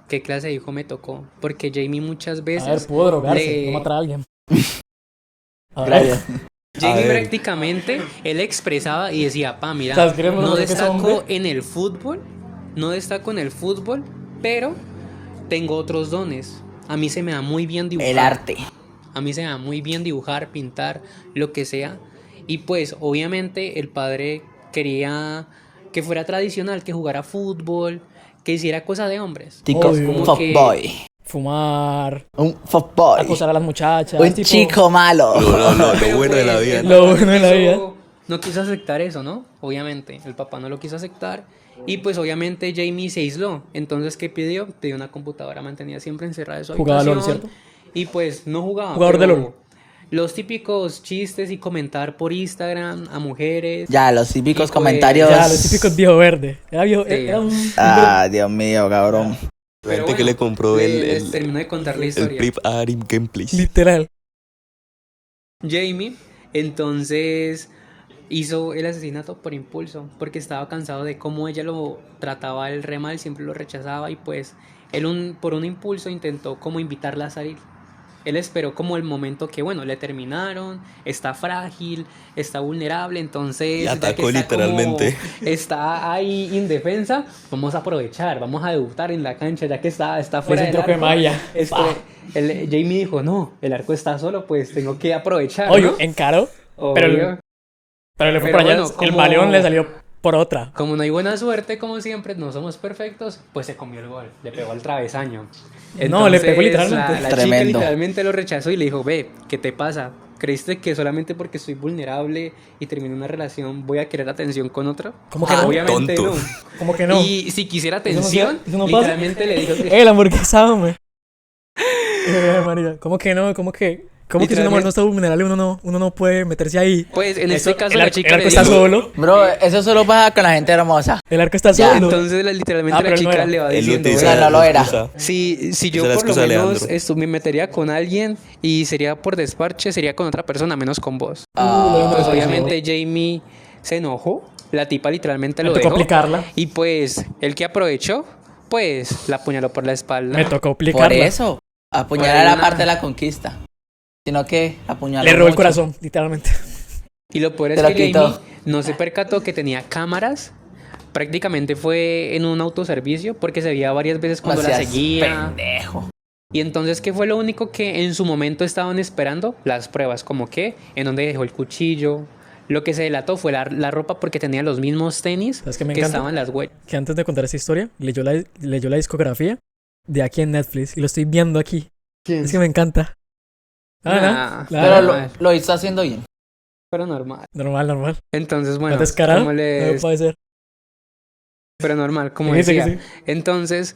¿qué clase de hijo me tocó? Porque Jamie muchas A ver, veces pudo drogarse, no matar a alguien. A ver. Gracias. Jamie A ver. prácticamente, él expresaba y decía, pa, mira, ¿Sabes qué le no pasa? Que es destaco hombre. en el fútbol, no destaco en el fútbol, pero tengo otros dones. A mí se me da muy bien dibujar. El arte. A mí se me da muy bien dibujar, pintar, lo que sea. Y pues obviamente el padre quería que fuera tradicional, que jugara fútbol, que hiciera cosas de hombres. Tico, Obvio. un Como que- fuckboy. Fumar, Un fuckboy. acosar a las muchachas. Un tipo, chico malo. Lo Pero, bueno de la pues, vida. el Lo papá bueno de la vida. No quiso aceptar eso, ¿no? Obviamente, el papá no lo quiso aceptar. Y pues obviamente Jamie se aisló. Entonces, ¿qué pidió? Pidió una computadora, mantenía siempre encerrada en su Jugaba LOL, habitación. ¿cierto? Y pues no jugaba. Jugador de pero LOL. Los típicos chistes y comentar por Instagram a mujeres. Ya, los típicos Y pues, comentarios. Ya, los típicos viejo verde. Era viejo, Sí. era un... Ah, Dios mío, cabrón. La gente que le compró les termino de contar la el historia. Prip Arim Gameplays. Literal. Jamie entonces hizo el asesinato por impulso, porque estaba cansado de cómo ella lo trataba él re mal, siempre lo rechazaba y pues él por un impulso intentó como invitarla a salir. Él esperó como el momento que, bueno, le terminaron, está frágil, está vulnerable, entonces... Y ya atacó que está como- literalmente. está ahí indefensa, vamos a aprovechar, vamos a debutar en la cancha, ya que está fuera un del truco de arco. magia. Jamie dijo, no, el arco está solo, pues tengo que aprovechar, Oye, ¿no? encaró, Obvio. pero le fue Pero por allá. bueno, El como- maleón le salió por otra. Como no hay buena suerte, como siempre, no somos perfectos, pues se comió el gol, le pegó al travesaño. No, le pegó literalmente. La chica Tremendo. literalmente lo rechazó y le dijo, ve, ¿qué te pasa? ¿Creíste que solamente porque soy vulnerable y terminé una relación voy a querer atención con otro? ¿Cómo que no? Obviamente Tonto. no. ¿Cómo que no? Y si quisiera Eso no atención, se- eso no pasa. literalmente le dijo que... La hamburguesa, hombre. Marica, ¿cómo que no? ¿Cómo que si una mujer no está vulnerable uno no puede meterse ahí? Pues en Eso- este caso el la arco- chica el le arco está dijo... solo. Bro, eso solo pasa con la gente hermosa. El arco está Ya, solo. Entonces literalmente pero la él no chica era. le va Él diciendo... utiliza "Ve, no lo la era. excusa. Si yo Esa es la por lo excusa de menos Leandro. me metería con alguien y sería por desparche, sería con otra persona, menos con vos. Ah, Pues no, obviamente Jamie se enojó, la tipa literalmente Me lo tocó dejó. aplicarla. Y pues el que aprovechó, pues la apuñaló por la espalda. Me tocó Por aplicarla. eso, Por apuñalar ahí era una- parte de la conquista. Sino que apuñaló Le robó el mucho. corazón, literalmente. Y lo peor es Te lo que quitó. Jamie no se percató que tenía cámaras. Prácticamente fue en un autoservicio porque se veía varias veces cuando No la seas seguía. pendejo. Y entonces, ¿qué fue lo único que en su momento estaban esperando? Las pruebas, como que, en donde dejó el cuchillo. Lo que se delató fue la ropa porque tenía los mismos tenis ¿Sabes qué me encanta? estaban las huellas. Que antes de contar esta historia, leyó la discografía de aquí en Netflix y lo estoy viendo aquí. Es que me encanta. Nah, Pero normal, lo está haciendo bien. pero normal. Normal. Entonces, bueno, ¿No descarado? como No les... puede ser. pero normal, como Que sí, que decía. sí. Entonces,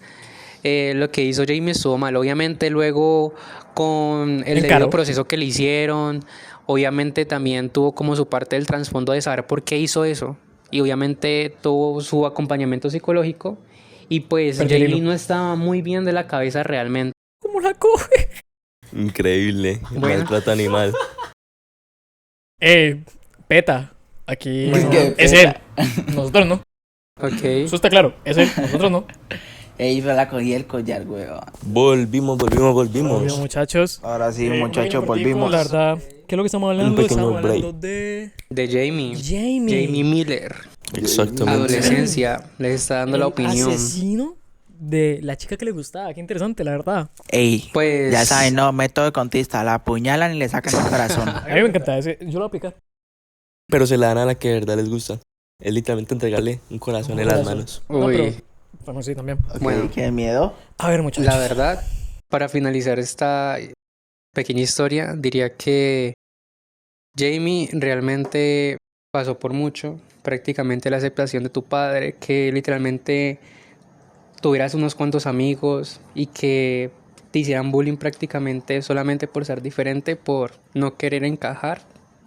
lo que hizo Jamie estuvo mal. Obviamente, luego con el Encaró. debido proceso que le hicieron, obviamente también tuvo como su parte del trasfondo de saber por qué hizo eso. Y obviamente tuvo su acompañamiento psicológico. Y pues Perdí el Jamie hilo. no estaba muy bien de la cabeza realmente. ¿Cómo la coge? Increíble. Bueno. Maltrato animal. Peta. Aquí Bueno, es él. Nosotros no. Ok. Eso está claro. Es él. Nosotros no. Ey, pero la cogí el collar, weón. Volvimos. Obvio, muchachos. Ahora sí, Un muchachos, pequeño volvimos. La verdad, ¿qué es lo que estamos hablando? pequeño Estamos hablando break. de De Jamie. Jamie. Jamie Miller. Exactamente. Adolescencia. Les está dando la El opinión. asesino de la chica que le gustaba. Qué interesante, la verdad. Ey, Pues- ya saben, no, método contista. La apuñalan y le sacan el corazón. A mí me encanta. Yo lo voy a aplicar. Pero se la dan a la que de verdad les gusta. Es literalmente entregarle un corazón Un en las corazón. manos. No, Uy. pero bueno, sí, también. Bueno. Ok, qué miedo. A ver, muchachos. La verdad, para finalizar esta pequeña historia, diría que Jamie realmente pasó por mucho, prácticamente la aceptación de tu padre, que literalmente tuvieras unos cuantos amigos y que te hicieran bullying prácticamente solamente por ser diferente, por no querer encajar.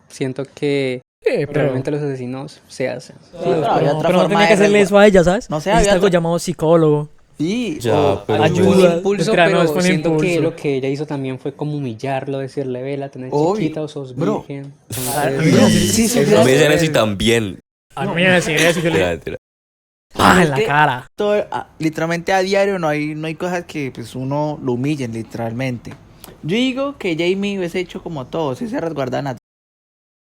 Siento que Pero, realmente los asesinos se hacen. pero había otra pero no forma tenía que de hacerle resgu- eso a ella, ¿sabes? No sé, Necesita había algo otra- llamado psicólogo. Sí, Ya, o- pero Ayuda, Ayuda. un impulso, Mentira, no, pero es fue un siento que impulso. lo que ella hizo también fue como humillarlo, decirle, vela, tenés Obvio. chiquita o sos Bro. virgen. A mí Entonces, me- sí, sí, eso No me dicen es- así también. A mí me decía eso y yo le Tira. ¡pah! en Es la que- cara. literalmente a diario no hay cosas que pues uno lo humillen, literalmente. Yo digo que Jamie hubiese hecho como todos, se resguardan a...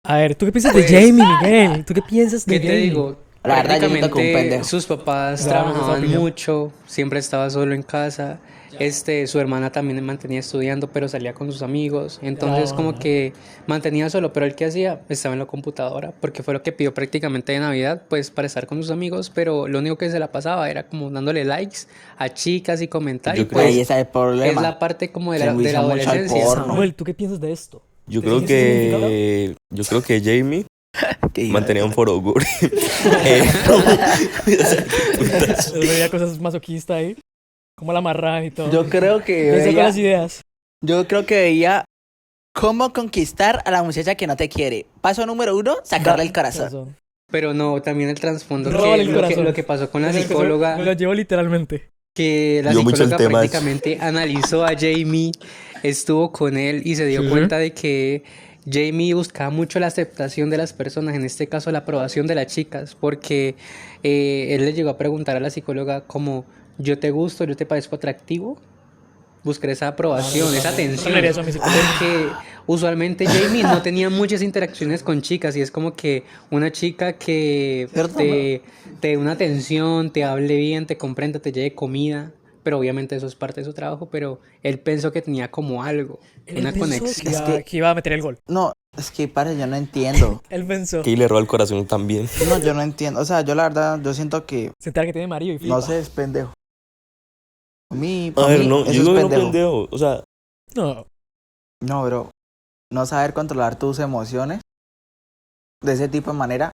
A ver, ¿tú qué piensas de Pues- Jamie, Miguel? ¿Tú qué piensas de ¿Qué te Jamie? digo? La verdad, yo siento que un Prácticamente pendejo. sus papás Ya, esa trabajaban opinión. mucho, siempre estaba solo en casa su hermana también mantenía estudiando, pero salía con sus amigos. Entonces como que mantenía solo, pero él que hacía estaba en la computadora, porque fue lo que pidió prácticamente de Navidad, pues para estar con sus amigos, pero lo único que se la pasaba era como dándole likes a chicas y comentarios. Yo creo- Pues, Ahí está el problema. es la parte como de Se la envicia mucho al adolescencia. porno. Samuel, ¿tú qué piensas de esto? Yo ¿Te creo sientes identificado? yo creo que Jamie ¿Qué hijo mantenía de un foro Guri. Eh, Yo veía cosas masoquistas ahí. Como la amarraban y todo. Yo creo que Pensé con veía, las ideas. yo creo que veía cómo conquistar a la muchacha que no te quiere. Paso número 1, sacarle el corazón. Pero no, también el trasfondo Róbale el lo que, corazón. lo que pasó con la Me psicóloga, lo llevo literalmente. que la Dio mucho el psicóloga tema ese. prácticamente analizó a Jamie, estuvo con él y se dio Sí. cuenta de que Jamie buscaba mucho la aceptación de las personas, en este caso la aprobación de las chicas, porque él le llegó a preguntar a la psicóloga como, ¿yo te gusto, yo te parezco atractivo? Buscar esa aprobación, esa atención. Yo le haría eso a mi psicóloga. Porque usualmente Jamie no tenía muchas interacciones con chicas y es como que una chica que ¿Cierto? te dé una atención, te hable bien, te comprenda, te lleve comida. Pero obviamente eso es parte de su trabajo, pero él pensó que tenía como algo, una conexión. Que iba a meter el gol. No, es que padre, yo no entiendo. Él pensó. que le roba el corazón también. No, yo no entiendo. O sea, yo la verdad, yo siento que, Se entera que tiene marido y flipa. no sé, es pendejo. A Para ver, mí, no, eso yo es digo que no pendejo. pendejo. O sea, No. No, bro. No saber controlar tus emociones de ese tipo de manera.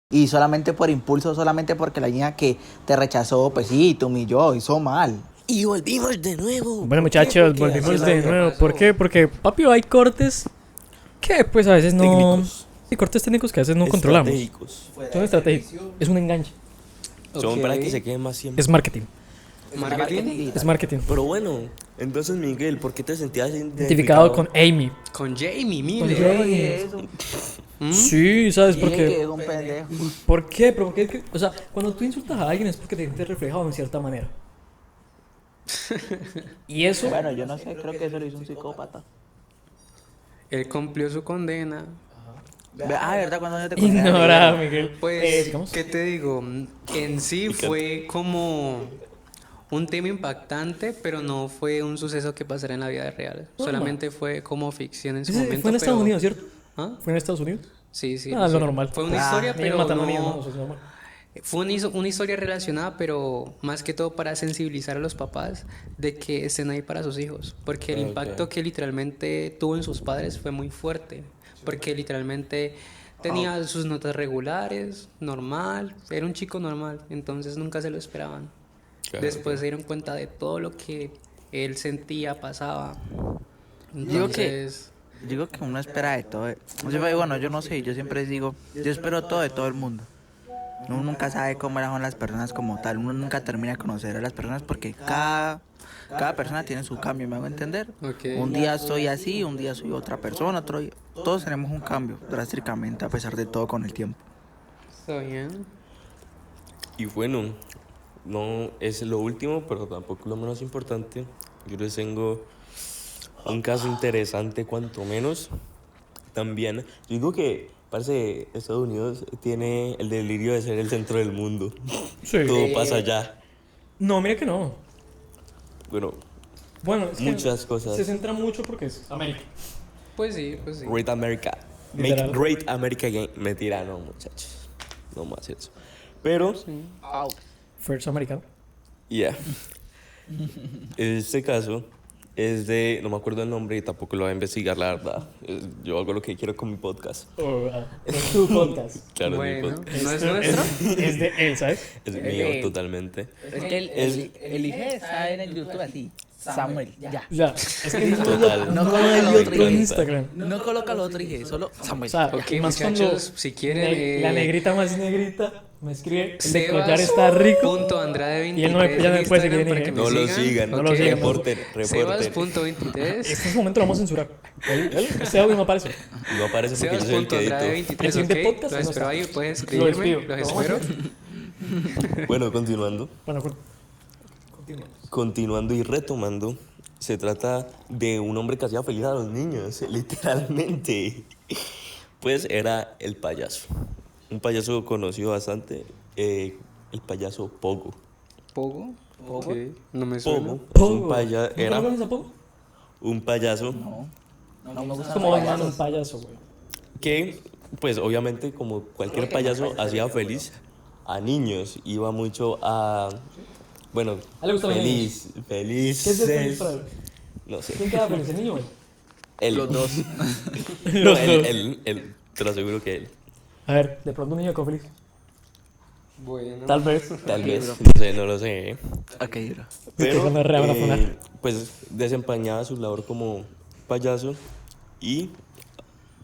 Y solamente por impulso, solamente porque la niña que te rechazó, pues sí, te humilló, hizo mal. y volvimos de nuevo. Bueno, muchachos, volvimos de nuevo. ¿Por qué? Porque, papi, hay cortes que, pues, a veces no... Técnicos. Sí, cortes técnicos que a veces no controlamos. Estratégicos. Son estratégicos. Es un enganche. Son para Ok. que se queden más siempre. Es marketing. Marketing Es marketing. Pero bueno, entonces Miguel, ¿por qué te sentías Identificado con Amy. con Jamie, Con mire. Jamie. ¿Mm? Sí, ¿sabes por Dije que qué? es un pendejo. ¿Por qué? Pero porque es que, o sea, cuando tú insultas a alguien es porque te sientes reflejado en cierta manera. Y eso, Bueno, yo no sé, creo que eso lo hizo un psicópata. Él cumplió su condena. ¿Verdad? Cuando yo te ignora, Miguel. Pues, sigamos. ¿qué te digo? En sí fue como un tema impactante, pero no fue un suceso que pasara en la vida real. Solamente fue como ficción en su Ese momento. fue en Estados pero- Unidos, ¿cierto? ¿Ah? ¿Fue en Estados Unidos? Sí, sí. Ah, sí. lo normal. Fue una historia, Niños pero matando no... niños, no, eso es normal. Fue una historia relacionada, pero más que todo para sensibilizar a los papás de que estén ahí para sus hijos. Porque el Ok. impacto que literalmente tuvo en sus padres fue muy fuerte. Porque literalmente tenía sus notas regulares, normal, era un chico normal, entonces nunca se lo esperaban. Claro, Después se dieron cuenta de todo lo que él sentía, pasaba. Digo que- Entonces, Digo que uno espera de todo. Bueno, yo no sé, yo siempre digo, yo espero todo de todo el mundo. Uno nunca sabe cómo son las personas como tal, uno nunca termina de conocer a las personas porque cada persona tiene su cambio, ¿me hago entender? Ok. Un día soy así, un día soy otra persona, otro día... Todos tenemos un cambio drásticamente a pesar de todo con el tiempo. está bien. Y bueno, no es lo último, pero tampoco lo menos importante. Yo les tengo un caso interesante, cuanto menos. También, yo digo que, parece, Estados Unidos tiene el delirio de ser el centro del mundo. Sí. Todo pasa allá. No, mira que no. Bueno, Bueno, es que muchas cosas. se centra mucho porque es América. Pues sí, pues sí. Great America. Make Literal. Great America again. Mentira, no, muchachos. No más eso. Pero, First americano. yeah. Este caso es de, no me acuerdo el nombre y tampoco lo voy a investigar, la verdad. Yo hago lo que quiero con mi podcast. Es tu podcast. Claro, es mi Bueno, podcast. ¿no es nuestro? Es de él, ¿sabes? Es mío totalmente. Es que el IG está en el YouTube así, Samuel, ya. O sea, es que Total. No no coloca hay el otro otro en IG. Instagram. No coloca el otro IG, solo Samuel. O sea, Ok, más muchachos, si quieren, la negrita más negrita me escribe, el de collar está rico. Punto Andrade 23 Y él no me- ya no me puede seguir en para IG. que me No lo sigan. sigan, no lo sigan. reporten, reporten. Sebas.23 Este momento lo vamos a censurar. Este audio no aparece. No aparece porque yo soy el que Sebas.andrade edito. 23, El siguiente ok. podcast Los no espero está. ahí, puedes Lo escribirme, despido. los Lo vamos a espero. hacer. Bueno, continuando. Bueno, Continuando y retomando, se trata de un hombre que hacía feliz a los niños, literalmente. Pues era el payaso. Un payaso conocido bastante, el payaso Pogo. Pogo. ¿Pogo? No me suena. Pogo. Pogo. Era ¿No conoces a Pogo? un payaso No. No me Es gustan como los Batman, payasos. un payaso, güey. que, pues obviamente como cualquier payaso, hacía feliz a niños. Iba mucho a, bueno, ¿A él le gustan los feliz, ¿Qué es de feliz felices, para él? no sé. ¿Quién queda feliz? ¿El niño, güey? Él. Los dos. No, Los él, dos. te lo aseguro que él. A ver, de pronto un niño quedó feliz. Bueno. Tal vez. Tal Ok, vez, bro. no sé, no lo sé. Ok, bro. Pero, cuando es real van a funar. pues desempeñaba su labor como payaso y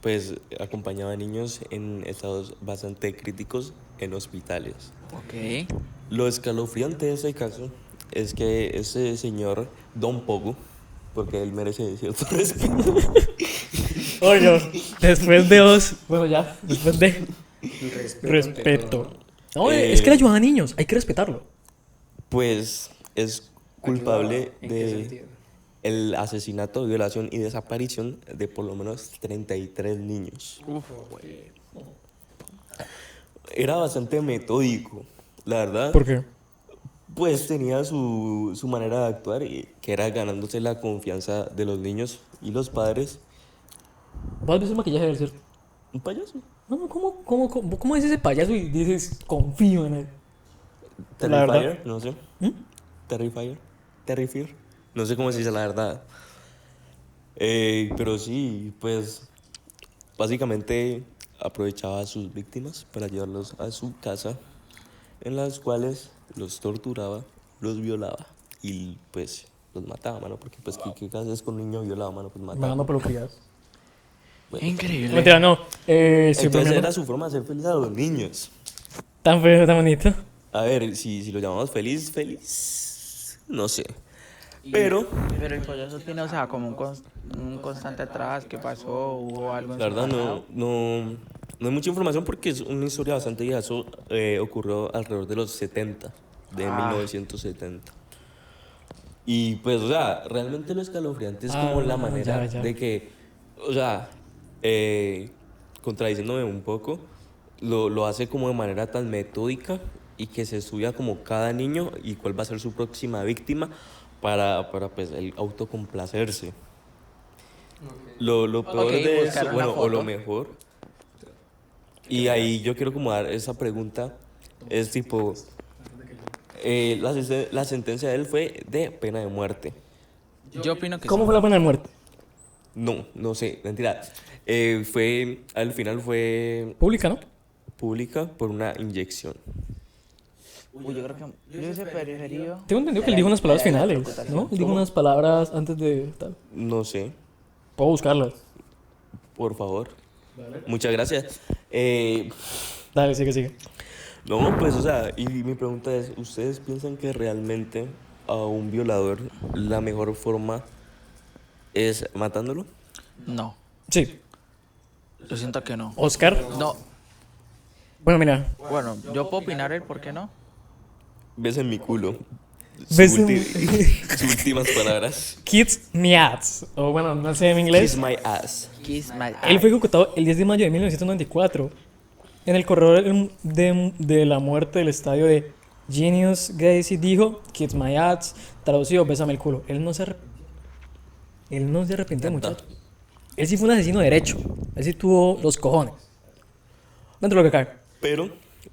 pues acompañaba a niños en estados bastante críticos en hospitales. Ok. Lo escalofriante de ese caso es que ese señor Don Pogo, porque él merece cierto respeto, Oye, después de dos. Bueno, ya, después de. Respeto. No, es que le ayuda a niños, hay que respetarlo. pues es culpable ¿En qué de sentido? el asesinato, violación y desaparición de por lo menos 33 niños. Era bastante metódico, la verdad. ¿Por qué? Pues tenía su manera de actuar y que era ganándose la confianza de los niños y los padres. ¿Vos has visto el maquillaje del ser? Un payaso. No, no, ¿cómo es ese payaso y dices confío en él? La verdad. Terrifier, no sé. Terrifier. No sé cómo se dice la verdad. Pero sí, pues básicamente aprovechaba a sus víctimas para llevarlos a su casa, en las cuales los torturaba, los violaba y pues los mataba, mano, porque pues ¿qué haces con un niño violado, mano? Pues Me mataba. dando peluquerías. Increíble. Mentira, no. Sí, Entonces pero era su forma de hacer feliz a los niños. tan feo, tan bonito. A ver, si lo llamamos feliz, no sé. Pero Pero el payaso tiene, o sea, como un constante atrás. ¿Qué pasó? ¿Hubo algo en la su verdad pasado? no hay mucha información porque es una historia bastante vieja. Eso ocurrió alrededor de los 70, de 1970. Y pues, o sea, realmente lo escalofriante es como la manera ya. de que, o sea, contradiciéndome un poco, lo hace como de manera tan metódica y que se estudia como cada niño y cuál va a ser su próxima víctima para pues, el autocomplacerse. Lo peor Ok, de buscar eso, una bueno, o lo foto. mejor, y ahí yo quiero como dar esa pregunta, es tipo, la sentencia de él fue de pena de muerte. Yo opino que ¿Cómo sí. fue la pena de muerte? No sé, mentira. Al final fue Pública, ¿no? pública por una inyección. Uy, yo creo que yo hubiese preferido. Tengo entendido que él dijo unas palabras la finales, electrocutación. ¿no? Él dijo unas palabras antes de tal. No sé, Puedo buscarlas. por favor. Muchas gracias. Dale, sigue. No, pues, o sea, y mi pregunta es, ¿ustedes piensan que realmente a un violador la mejor forma es matándolo? No, Sí. yo siento que no. Oscar. No, Bueno, mira. bueno, yo puedo opinar el por qué no. Ves en mi culo. Ves en- Sus últimas palabras. Kids Meats. O bueno, no sé en inglés. Kiss my ass. Kiss my Él fue ejecutado el 10 de mayo de 1994 en el corredor de la muerte del estadio de Genius Gacy. Dijo Kiss My Ass, traducido, bésame el culo. Él no se arrepintió. Él no se arrepintió, muchacho. Él sí fue un asesino derecho. Él sí tuvo los cojones. Dentro de lo que cae. Pero,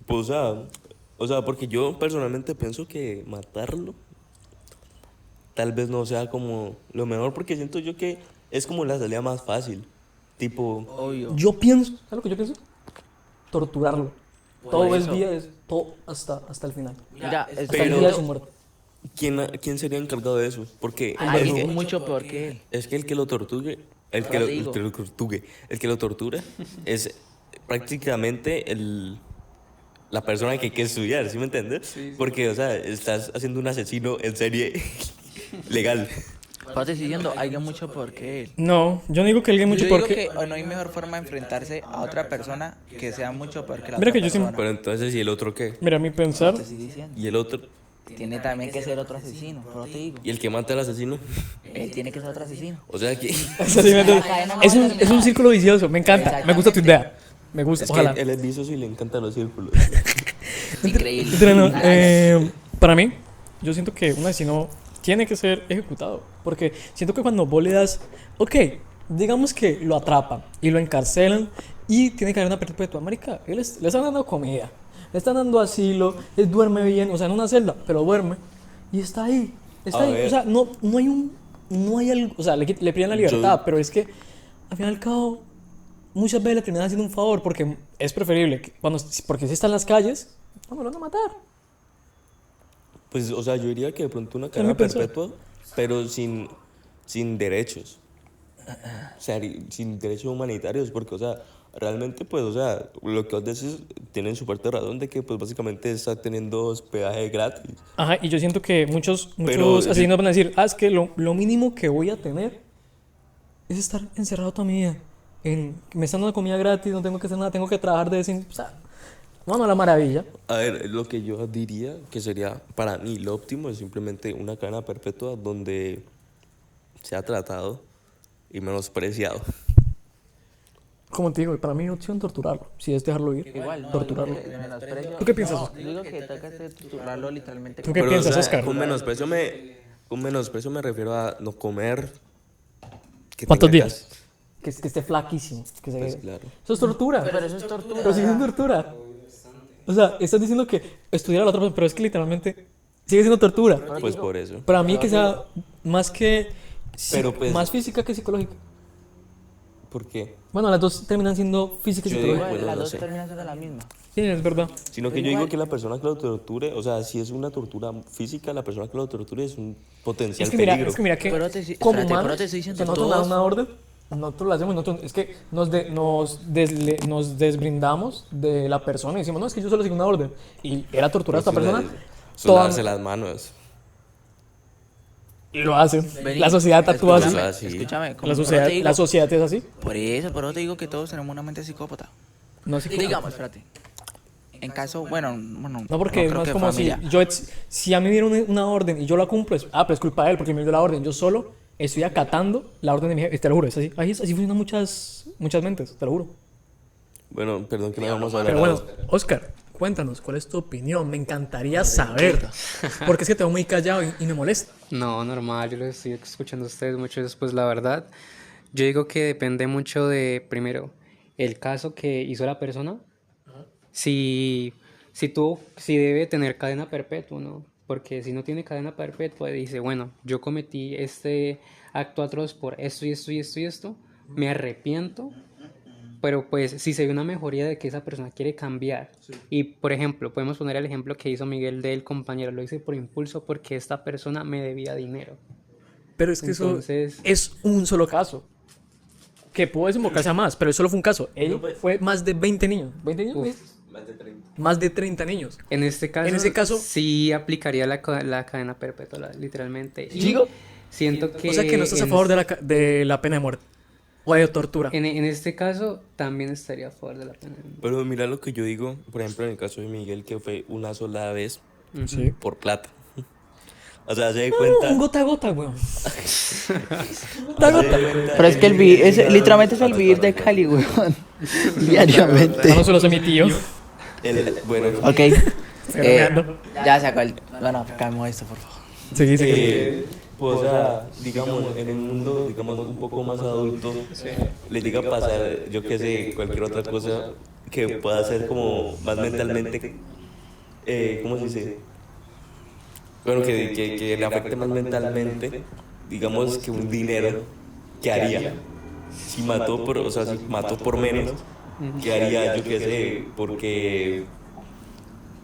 pues, o sea, porque yo personalmente pienso que matarlo tal vez no sea como lo mejor, porque siento yo que es como la salida más fácil. Tipo, Obvio. Yo pienso, ¿sabes lo que yo pienso? Torturarlo. Todo el eso. día, todo hasta el final. Mira, Hasta el Pero- día de su muerte. ¿quién sería encargado de eso? Porque alguien es, mucho peor que él. es que el que lo torture, el que lo tortura es prácticamente la persona que hay que estudiar, ¿sí me entiendes? Porque, o sea, estás haciendo un asesino en serie legal. Pero te estoy diciendo, alguien mucho peor que él. No, yo no digo que alguien mucho Yo digo porque. que no hay mejor forma de enfrentarse a otra persona que sea mucho peor que la Mira otra que yo sí- persona. Pero entonces, ¿y el otro qué? Mira, a mi pensar. Te estoy diciendo. ¿Y el otro? Tiene también que ser otro asesino, pero te digo. ¿Y el que mata al asesino? Él tiene que ser otro asesino. O sea que... Eso sí me entiendes. Es un círculo vicioso. Me encanta. Me gusta tu idea. Me gusta. Es Ojalá. que él es vicioso y le encantan los círculos. Increíble. Mentira, no, para mí, yo siento que un asesino tiene que ser ejecutado. Porque siento que cuando vos le das, ok, digamos que lo atrapan y lo encarcelan y tiene que haber una perpetua. Marica, le están dando comida, le están dando asilo, él duerme bien, o sea, en una celda, pero duerme y está ahí. Está A ahí. ver. O sea, no hay un. No hay algo. O sea, le privan la libertad, Yo- pero es que al fin y al cabo, muchas veces le terminan haciendo un favor porque es preferible que porque si está en las calles, no me lo van a matar. Pues, o sea, yo diría que de pronto una mi cadena pensar. perpetua, pero sin derechos. O sea, sin derechos humanitarios, porque, o sea, realmente, pues, o sea, lo que vos decís tienen su parte de razón de que, pues, básicamente está teniendo hospedaje gratis. Ajá, y yo siento que muchos Pero, asesinos van a decir, es que lo mínimo que voy a tener es estar encerrado toda mi vida. Me están dando comida gratis, no tengo que hacer nada, tengo que trabajar de vez en. O sea, bueno, la maravilla. A ver, lo que yo diría que sería para mí lo óptimo es simplemente una cadena perpetua donde sea tratado y menospreciado. Como te digo, para mí es opción torturarlo. Si es dejarlo ir, Igual, torturarlo. menosprecio. ¿Tú qué piensas? No, digo que toca torturarlo literalmente. ¿Tú qué Pero, piensas, o sea, Oscar? con menosprecio me refiero a no comer. Que ¿Cuántos tenga días? Que esté flaquísimo. Pues claro. Eso es tortura. Pero eso es tortura. Pero sigue siendo tortura. O sea, estás diciendo que estudiar a la otra persona, pero es que literalmente sigue siendo tortura. Pues por eso. Para mí que sea más que Pero, pues- más física que psicológica. ¿Por qué? Bueno, las dos terminan siendo física y Yo digo, psicológica. bueno, Las no dos sé. terminan siendo la misma. Sí, es verdad. Sino que yo digo que la persona que lo torture, o sea, si es una tortura física, la persona que lo torture es un potencial peligro. Es que mira que Pero como espérate, humanos, pero te estoy diciendo, que nosotros nos todos- dan una orden, nosotros lo hacemos, es que nos desbrindamos de la persona y decimos, no, es que yo solo sigo una orden. Y era torturar a esta persona. Solarse las manos. Y lo hacen. Vení, La sociedad actúa así. escúchame. Sí. Escúchame, La sociedad, te digo, la sociedad es así. por eso te digo que todos tenemos una mente psicópata. No es Digamos, espérate. En caso, bueno, No, porque creo no es que como si familia. si a mí me dieron una orden y yo la cumplo, pero es culpa de él porque me dio la orden. Yo solo estoy acatando la orden de mi jefe. Te lo juro, es así. Así funcionan muchas mentes, te lo juro. Bueno, perdón que no vamos a hablar. Pero bueno, Oscar, cuéntanos, ¿cuál es tu opinión? Me encantaría saber. Porque es que te veo muy callado y me molesta. No, normal, yo lo estoy escuchando a ustedes mucho después, la verdad. Yo digo que depende mucho de, primero, el caso que hizo la persona. Si debe tener cadena perpetua, ¿no? Porque si no tiene cadena perpetua, dice, bueno, yo cometí este acto atroz por esto y esto y esto y esto, me arrepiento, pero pues si se ve una mejoría de que esa persona quiere cambiar. Y por ejemplo, podemos poner el ejemplo que hizo Miguel del compañero, lo hice por impulso porque esta persona me debía dinero. Pero es que Entonces- eso es un solo caso. Que pudo desembocarse a más, pero solo fue un caso. Él fue más de 20 niños. ¿20 niños? Uf. Más de 30 niños. En este caso, sí aplicaría la cadena perpetua, literalmente. Y Digo, siento que... O sea que no estás a favor de la pena de muerte. O de tortura. En este caso, también estaría a favor de la pena de muerte. Pero mira lo que yo digo, por ejemplo, en el caso de Miguel, que fue una sola vez Sí. por plata. O sea, se da Un cuenta. gota a gota, weón. Gota a gota. Pero es que literalmente es el vivir de Cali, weón. Diariamente. No solo soy mi tío. Bueno, Ok. Bromeando. Ya se acabó el. Bueno, calmo esto, por favor. Seguí. pues, o sea, digamos, en un mundo, digamos, un poco más adulto, le llega a pasar, yo qué sé, cualquier otra cosa que pueda ser como más mentalmente, ¿cómo se dice? Bueno, que le afecte más mentalmente, digamos, que un dinero, ¿qué haría? Si mató por, o sea, si mató por menos, ¿qué haría? Yo qué sé, porque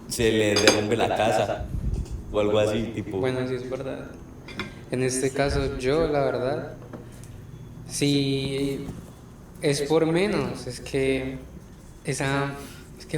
se le derrumbe la casa o algo así, tipo. Bueno, sí es verdad. En este caso, yo, la verdad, si es por menos, es que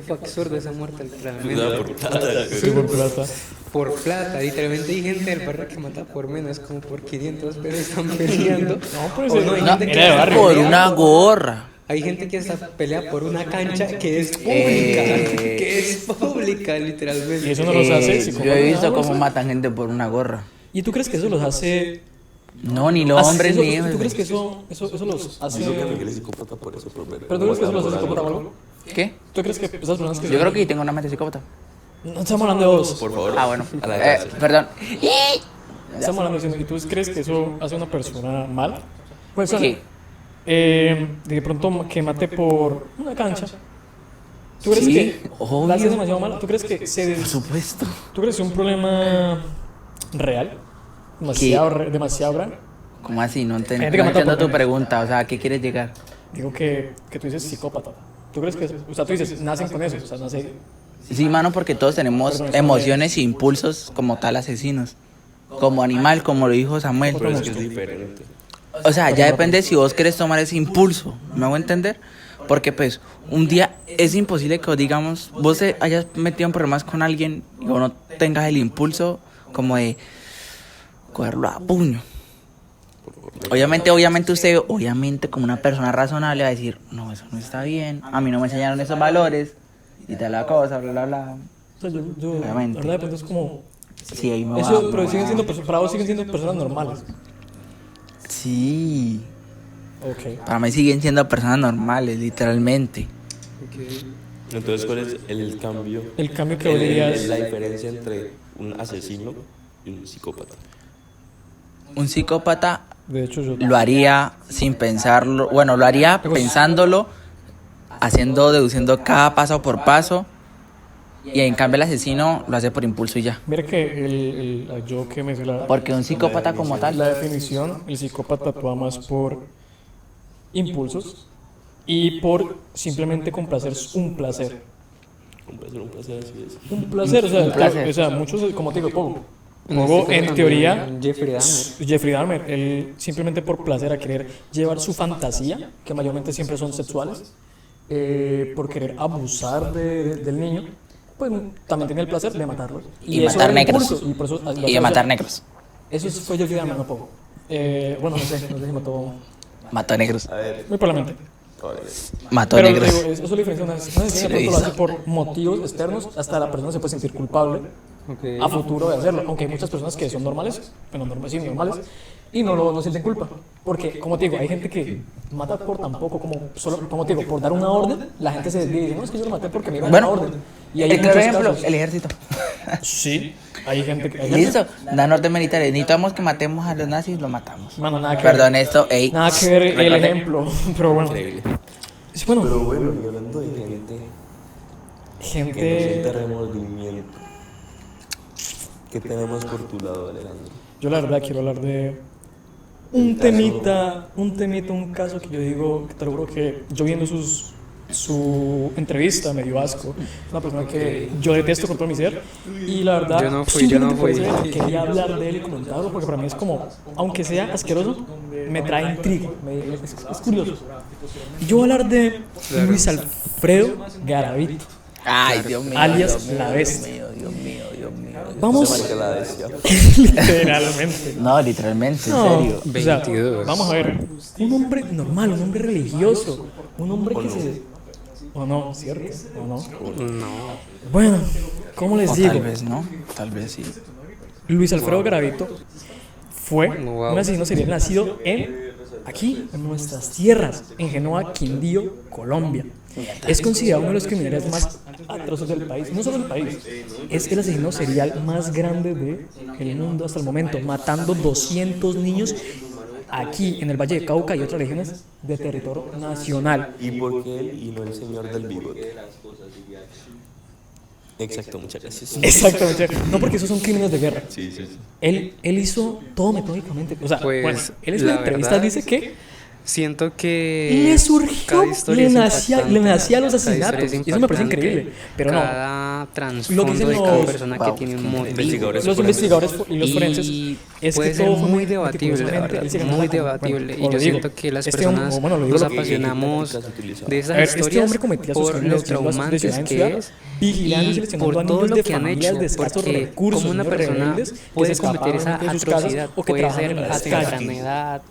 fue absurdo esa muerte, O sea, literalmente. por plata. Sí, por plata. Por plata, literalmente hay gente del barrio que mata por menos, como por 500 pesos están peleando. No, pues O no, hay era gente que de hasta barrio. Por pelea una gorra. Hay gente que hasta pelea por una cancha que es pública, que es pública, literalmente. Y eso no los hace Yo psicópatas. he visto cómo matan gente por una gorra. ¿Y tú crees que eso los hace... No, ni los hombres eso- ni ¿Tú ellos. crees que eso los hace... Digo que Miguel es psicópata por eso, ¿Pero tú crees que eso los hace psicópata o algo? ¿Qué? ¿Tú crees que esas personas que... Yo creo que tengo una mente psicópata. No estamos hablando de vos. Por favor. Ah, bueno. A la cárcel. Perdón. Estamos hablando de eso. ¿Y tú crees que eso hace una persona mala? Pues, o sea, ¿Qué? de pronto que mate por una cancha. ¿Tú crees Sí, que obvio. la hace demasiado mala? ¿Tú crees que Por supuesto. ¿Tú crees que es un problema real? Demasiado grande. ¿Cómo así? No, Gente que no mata entiendo por tu pena. pregunta. O sea, ¿a qué quieres llegar? Digo que tú dices psicópata. ¿Tú crees que, o sea, tú dices, nacen con eso? O sea, nace. Sí, mano, porque todos tenemos Perdón, emociones e impulsos como tal asesinos. Como animal, como lo dijo Samuel. Pero es que es diferente. O sea, ya depende si vos querés tomar ese impulso. ¿Me hago entender? Porque pues un día es imposible que digamos, vos te hayas metido en problemas con alguien y vos no tengas el impulso como de cogerlo a puño. Obviamente usted, como una persona razonable va a decir, no, eso no está bien, a mí no me enseñaron esos valores y tal la cosa, bla, bla, bla. O sea, yo Obviamente. la verdad, de pronto es como. Sí, ahí me Eso, va. pero siguen siendo, para vos siguen siendo personas normales. Sí, Ok. para mí siguen siendo personas normales, literalmente. Entonces, ¿cuál es el cambio? El cambio que vos dirías. La diferencia entre un asesino y un psicópata. Un psicópata De hecho, yo. lo haría sin pensarlo, bueno, lo haría pensándolo, deduciendo cada paso por paso, y en cambio el asesino lo hace por impulso y ya. Mira que yo que me sé Porque un psicópata como la tal, definición, el psicópata actúa más por impulsos y por simplemente complacer un placer. Un placer así es. Un placer, o sea, Un placer. o sea, muchos, como te digo, Pogo, en teoría, Jeffrey Dahmer. Jeffrey Dahmer, él simplemente por placer a querer llevar su fantasía, que mayormente siempre son sexuales, por querer abusar del niño, pues también tiene el placer de matarlo. Y eso matar era negros. impulso, y por eso lo y hace de matar así. negros. Eso fue Jeffrey Dahmer, no Pogo. Bueno, no sé si mató Mató negros. muy probablemente. Mató Pero negros. digo, eso es la diferencia. Una asesino de pronto lo hace por motivos externos, hasta la persona se puede sentir culpable a futuro de hacerlo. Aunque hay muchas personas que son normales, bueno, normales, y no sienten culpa. Porque, como te digo, hay gente que mata por tampoco, como te digo, por dar una orden, la gente se desvía y dice, no, es que yo lo maté porque me iban a dar Bueno, una orden. Y hay el claro muchos ejemplo, casos. el ejército. Sí, hay gente que. Listo, dan orden militar. Necesitamos que matemos a los nazis, lo matamos. Bueno, nada que Perdón, ver. esto, ey. Nada que ver el recordé. ejemplo, pero bueno. Increíble. Sí, bueno, Pero bueno, y hablando de gente que no siente gente. remordimiento, ¿qué tenemos por tu lado, Alejandro? Yo la verdad quiero hablar de un caso que yo digo, que te lo juro que yo viendo su entrevista me dio asco. Es una persona que yo detesto con todo mi ser y la verdad Yo no fui. simplemente por eso quería hablar de él y comentarlo porque para mí es como, aunque sea asqueroso, me trae intriga, es curioso. Yo voy a hablar de Luis Alfredo Garavito, Ay, Dios mío. alias Dios mío, La Bestia. Dios mío, Dios mío. Vamos, Marica, la bestia. literalmente. No, literalmente, en No, serio. o sea, 22. vamos a ver, un hombre normal, un hombre religioso, un hombre que se... ¿O no? ¿Cierto? ¿O no? No. Bueno, ¿cómo les O digo? tal vez no, tal vez sí. Luis Alfredo Garavito fue Wow. un asesino serial nacido aquí, en nuestras tierras, en Genoa, Quindío, Colombia. Es considerado uno de los criminales más atroces del país, no solo del país, es el asesino serial más grande del mundo hasta el momento, matando 200 niños aquí en el Valle de Cauca y otras regiones de territorio nacional. ¿Y por qué él y no el señor del bigote? Exacto, muchas gracias. Exactamente, no porque esos son crímenes de guerra. Sí, sí, sí. Él hizo todo metódicamente, o sea, Pues, bueno, él en la la entrevista verdad, dice que Siento que le surgió, cada historia le es nacía los impactante, cada asesinatos, historia es y eso me parece impactante, increíble, pero no. cada Lo que trasfondo dicen de cada los- persona que tiene un motivo. Investigadores Los investigadores y los Y forenses es puede que ser todo fue muy debatible, la meticulosamente, verdad, él se ganó muy la- debatible. bueno, Y como yo lo digo, siento que las este hombre- personas bueno, lo digo nos lo que- apasionamos de A esas ver, este historias hombre cometía sus por crímenes lo de ciudad traumantes en que ciudad, es vigilando y y seleccionando por a todo niños lo de que han familias hecho, de escasos porque recursos, como una niños persona rebeldes que puede se cometer esa escapaban de sus casas atrocidad, o que puede trabajaban ser en las hasta calles. temprana edad,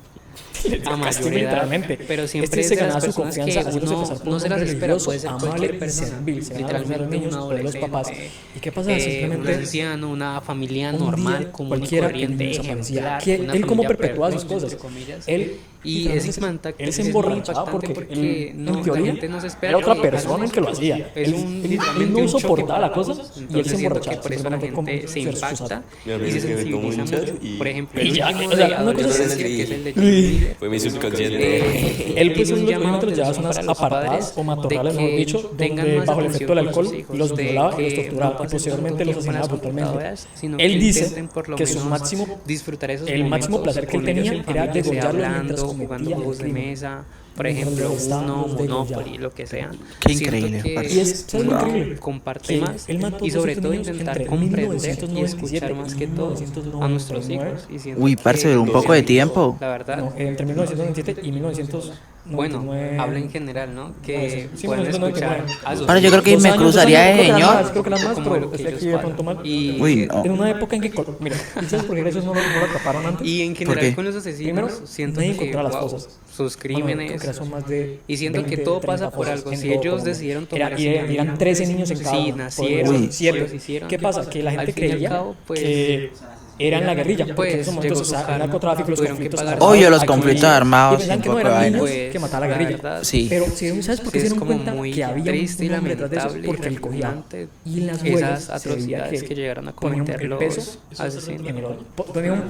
a mayor castigo edad, literalmente. pero siempre Este es se de las ganaba su personas confianza que haciéndose uno pasar por no un se las hombre espera, religioso, puede ser amable cualquier y persona, servil. Se ganaba los literalmente niños un o de los papás. adolescente, ¿Y qué pasaba? un Simplemente anciano, una familia un normal, día común y cualquiera que el corriente, niño desaparecía. ejemplar, Que una él como familia perpetuaba sus perfecta, cosas. entre comillas. Él Y literalmente es impactante, él se es muy emborrachaba impactante porque porque él, no, en la teoría gente no se espera era otra que persona algo el que lo hacía. es Él, un, él literalmente no un choque soportaba la para cosa todos. y él Entonces se siento que emborrachaba por eso la simplemente con gente se ser excusado. impacta Mi y amigo se que me tomó sensibiliza hinchas mucho. y- Por ejemplo, y el ya, último o sea, de una cosa es- adolescencia, que es el de Justin Bieber, Fue mi subconsciente. Él pues tiene un llamado obviamente de los llevaba a atención zonas para los apartadas padres o de matorrales, mejor que dicho, tengan donde más bajo el atención efecto del con alcohol sus hijos, los de violaba y los que torturaba no y pasen posteriormente tanto los tiempo en las asesinaba brutalmente. computadoras, sino Él que dice intenten por lo que su menos máximo disfrutar esos el máximo momentos placer que él con ellos tenía en era familia, sea degollarlos mientras hablando, jugando cometía el juegos de crimen. mesa, por Mientras ejemplo, los estaba, Uno, los degollaba. Monopoly, lo que sea. Qué Siento increíble, que parce. Y es, ¿sabes lo Wow. increíble? comparte Que más él mató y a sobre 200 todo niños intentar entre comprender y 1997 escuchar más que y todo a nuestros 1999. hijos. Y siento Uy, parce, que un poco de tiempo. la verdad, No, entre 1997 y 1999. bueno, habla en general, ¿no? Que Sí, pueden 1999. escuchar a sus Parce, yo creo que Dos me años, cruzaría dos de años, creo que eran señor. más, creo que eran más, como pero lo que estoy ellos aquí de pronto pasan. mal. Y, Uy, no. En una época en que, mira, ¿y sabes por qué esos no lo atraparon antes? y en ¿Por general qué? con los asesinos, Primero, siento nadie que encontraba las wow, cosas. sus Bueno, crímenes. creo que son más de Y siento 20, que todo 30 pasa por fosas algo. en Si todo ellos Colombia. decidieron tomar ese Y eran 13 niños en cada sí, uno. nacieron, Uy. Siete. los hicieron. ¿Qué pasa? Que la gente Al fin y al creía cabo, pues, que eran la guerrilla, porque pues, en esos llegó momentos, o su sea, el karma, narcotráfico, los tuvieron que conflictos pagar. armados Obvio, los aquí, conflictos y armados, pensaban un que no poco de eran vaina. niños Pues, que mataba la la guerrilla. verdad, Sí. Pero ¿sabes por qué se es dieron como cuenta muy que había triste y un hombre detrás de eso? lamentable y Porque él cogía repugnante y en las huellas esas se veía atrocidades que llegaron a ponía cometer el los peso asesinos. en el otro. Tenía un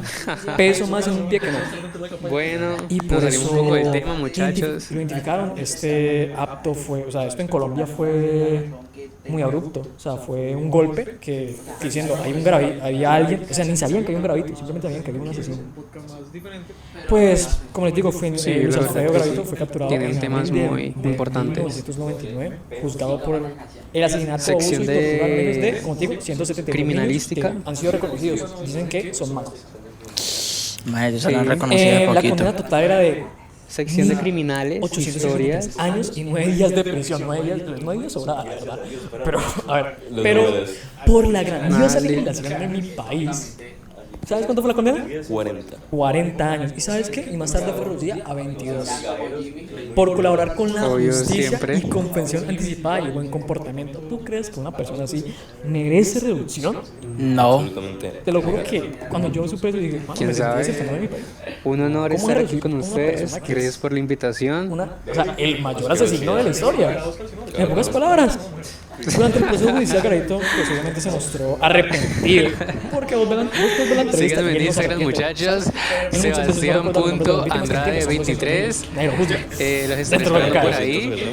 peso más en un pie que no. Bueno, Y nos por salimos eso un poco del tema, muchachos. lo identificaron. Este acto fue, o sea, esto en Colombia fue muy abrupto. O sea, fue un golpe que diciendo, hay un gravito, había alguien, o sea, ni sabían que había un gravito, simplemente sabían que había un asesino. Pues, como les digo, fue Sí, Luis la verdad Alfredo que Gravito sí. fue capturado Tienen en temas abril muy importantes. 1999, juzgado por el asesinato, Sección abuso y tortura a menores de de, como te digo, 179 criminalística. niños que han sido reconocidos. Dicen que son malos. Madre, ellos se lo han Sí. reconocido de La poquito. condena total era de Sección de criminales, 863 historias. años y 9 días de prisión. 9 días sobrada, la verdad. Pero, a ver, Los pero números. por la grandiosa Vale. legislación de mi país. ¿Sabes cuánto fue la condena? 40. 40 años. ¿Y sabes qué? Y más tarde fue reducida a 22. Por colaborar con la Obvio, justicia siempre. y confesión anticipada y buen comportamiento. ¿Tú crees que una persona así merece reducción? No. Absolutamente. Te lo juro que cuando yo supe eso dije, mano, ¿Quién me sentí sabe? decepcionado de mi país. Un honor ¿Cómo estar eres aquí con una ustedes. persona que Gracias por la invitación. O sea, el mayor asesino de la historia. En pocas palabras. Durante el proceso judicial, Garavito, pues obviamente se mostró arrepentido. Porque vos ves la entrevista. Síganme y en él no se Instagram, arrepiente. muchachos. Él muchas veces no recuerda los nombres de las víctimas que tiene, son Sebastián.andrade23. Nadie lo juzga. Los estaré Dentro de lo que esperando cabe. por ahí.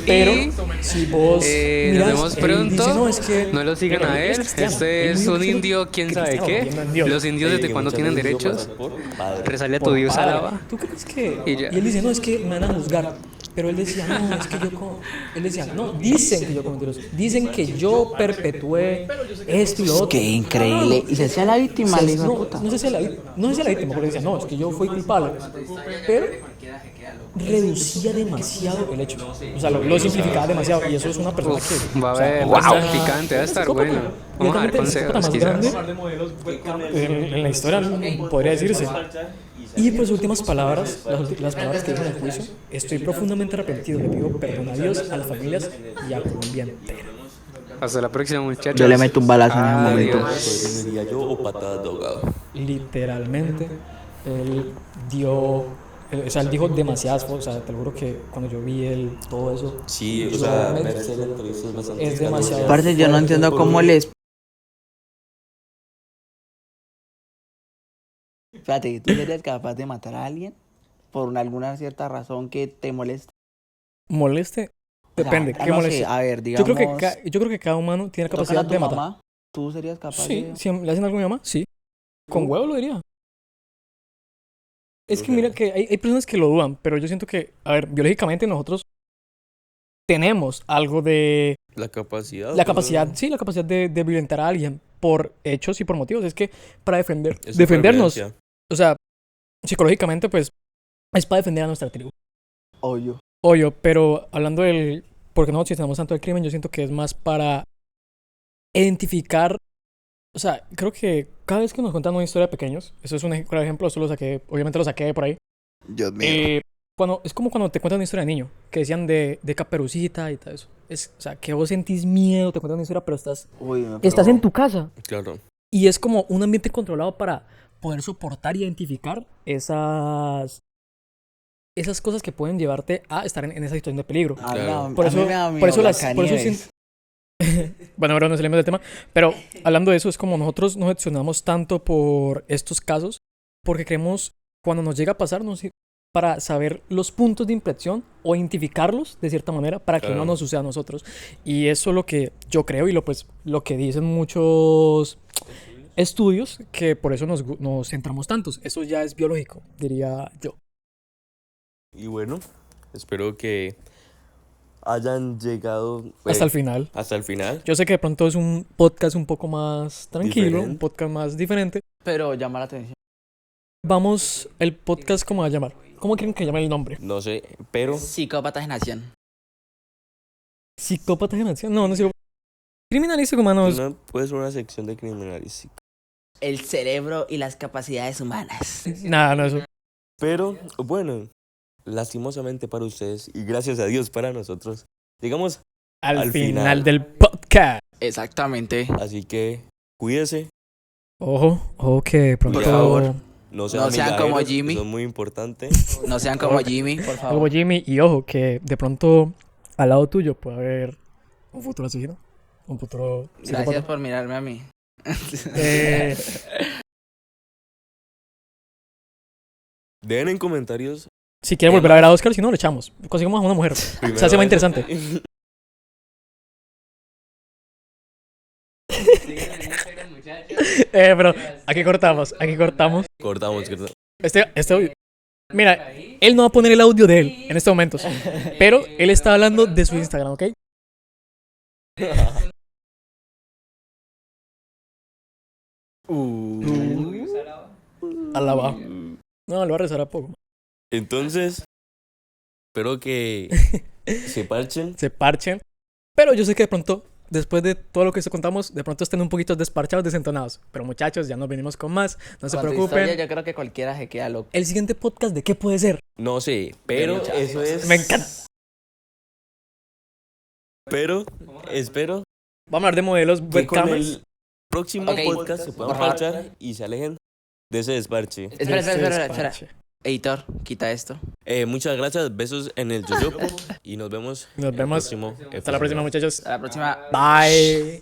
Pero Y, si vos nos vemos él dice, pronto. no, es que No lo sigan a él. cristiano. Este Él es dijo un que indio, quién que sabe cristiano qué. creyendo en Dios. Los indios desde cuándo tienen derechos. Resalía tu Por Dios padre. alaba. ¿Tú crees que? Y ya. Y él dice, no, es que me van a juzgar. Pero él decía, no, es que él decía, no, dicen que yo cometí los, dicen que yo perpetué esto y lo otro. Qué increíble. Y se hacía la víctima, le digo, No, puta. no sé si a la víctima, porque decía, no, es que yo fui culpable. Pero reducía demasiado el hecho. O sea, lo simplificaba demasiado. Y eso es una persona que. Va a o sea, haber, wow. va a estar picante, va a estar bueno. Vamos a ver Directamente el consejos, psicópata más quizás. grande en la historia, podría decirse. Y pues últimas palabras, las palabras que dijo en el juicio: estoy profundamente arrepentido, le pido perdón a Dios, a las familias y a Colombia entera. Hasta la próxima, muchachos. Yo le meto un balazo en ese momento. Adiós. ¿Diría yo o patada de ahogado? Literalmente, él dio. O sea, él dijo demasiadas cosas. O sea, te lo juro que cuando yo vi todo eso. Sí, o yo sea, me- verse la entrevista es bastante es demasiado. Parce, yo no entiendo cómo les. Fíjate, ¿tú eres capaz de matar a alguien por alguna cierta razón que te moleste? ¿Moleste? O sea, Depende, ¿qué no moleste? sé, a ver, Yo digamos. creo que cada humano tiene tocan capacidad a tu de matar. mamá, ¿tú serías capaz Sí, de...? si le hacen algo a mi mamá, sí. Con huevo lo diría. Es que mira que hay personas que lo dudan, pero yo siento que, a ver, biológicamente nosotros tenemos algo de La capacidad. la capacidad de violentar a alguien por hechos y por motivos. Es que para Es defendernos, supervivencia. o sea, psicológicamente, pues, es para defender a nuestra tribu. Obvio. Obvio, pero hablando del por qué no tenemos tanto el crimen, yo siento que es más para identificar. O sea, creo que cada vez que nos cuentan una historia de pequeños, eso es un claro ejemplo, eso lo saqué, obviamente lo saqué de por ahí, Dios mío. Es como cuando te cuentan una historia de niño, que decían de Caperucita y todo eso. O sea, que vos sentís miedo, te cuentan una historia, pero estás en tu casa. Claro. Y es como un ambiente controlado para poder soportar y identificar esas cosas que pueden llevarte a estar en esa situación de peligro. Claro. Por eso, bueno, ahora no salimos del tema, pero hablando de eso, es como nosotros nos accionamos tanto por estos casos, porque creemos, cuando nos llega a pasar, para saber los puntos de inflexión o identificarlos de cierta manera para que no nos suceda a nosotros. Y eso es lo que yo creo y lo que dicen muchos estudios, que por eso nos centramos tantos. Eso ya es biológico, diría yo. Y bueno, espero que hayan llegado Hasta el final. Hasta el final. Yo sé que de pronto es un podcast un poco más tranquilo, Diferente. un podcast más diferente. Pero llama la atención. Vamos, el podcast, ¿cómo va a llamar? ¿Cómo quieren que llame el nombre? No sé, pero Psicópatas en acción. ¿Psicópatas en acción? No, no psicópatas. Criminalístico, humanos. puede ser una sección de criminalística. El cerebro y las capacidades humanas. Nada, no eso. Pero bueno, lastimosamente para ustedes y gracias a Dios para nosotros, digamos, Al final final. del podcast. Exactamente. así que cuídese, Ojo, que pronto. Por favor. no sean, No sean como migajeros, Jimmy. eso es muy importante. No sean como Jimmy, por Como favor. Jimmy, y ojo, que de pronto al lado tuyo puede haber un futuro asesino. Un futuro Gracias psicópata. por mirarme a mí. Eh, Dejen en comentarios. si quiere volver a ver a Oscar, si no, le echamos. Conseguimos a una mujer. primero Se hace más eso. interesante. Pero aquí cortamos. Cortamos. Mira, él no va a poner el audio de él en estos momentos. Pero él está hablando de su Instagram, ¿ok? Alaba. No, lo va a rezar a poco. Entonces, espero que se parchen. Se parchen. Pero yo sé que de pronto, después de todo lo que contamos, de pronto estén un poquito desparchados, desentonados. Pero muchachos, ya nos venimos con más. No se Con tu preocupen. historia, yo creo que cualquiera se queda loco. El siguiente podcast, ¿de qué puede ser? No sé, pero muchas eso cosas. es. Me encanta. Pero espero Vamos a hablar de modelos que con webcamers. el próximo Ok. podcast se puedan Por favor. parchar y se alejen de ese desparche. Espera. Editor, quita esto. Muchas gracias, besos en el yoyopo y nos vemos Nos en el vemos. próximo Hasta la próxima, muchachos. Hasta la próxima. Bye.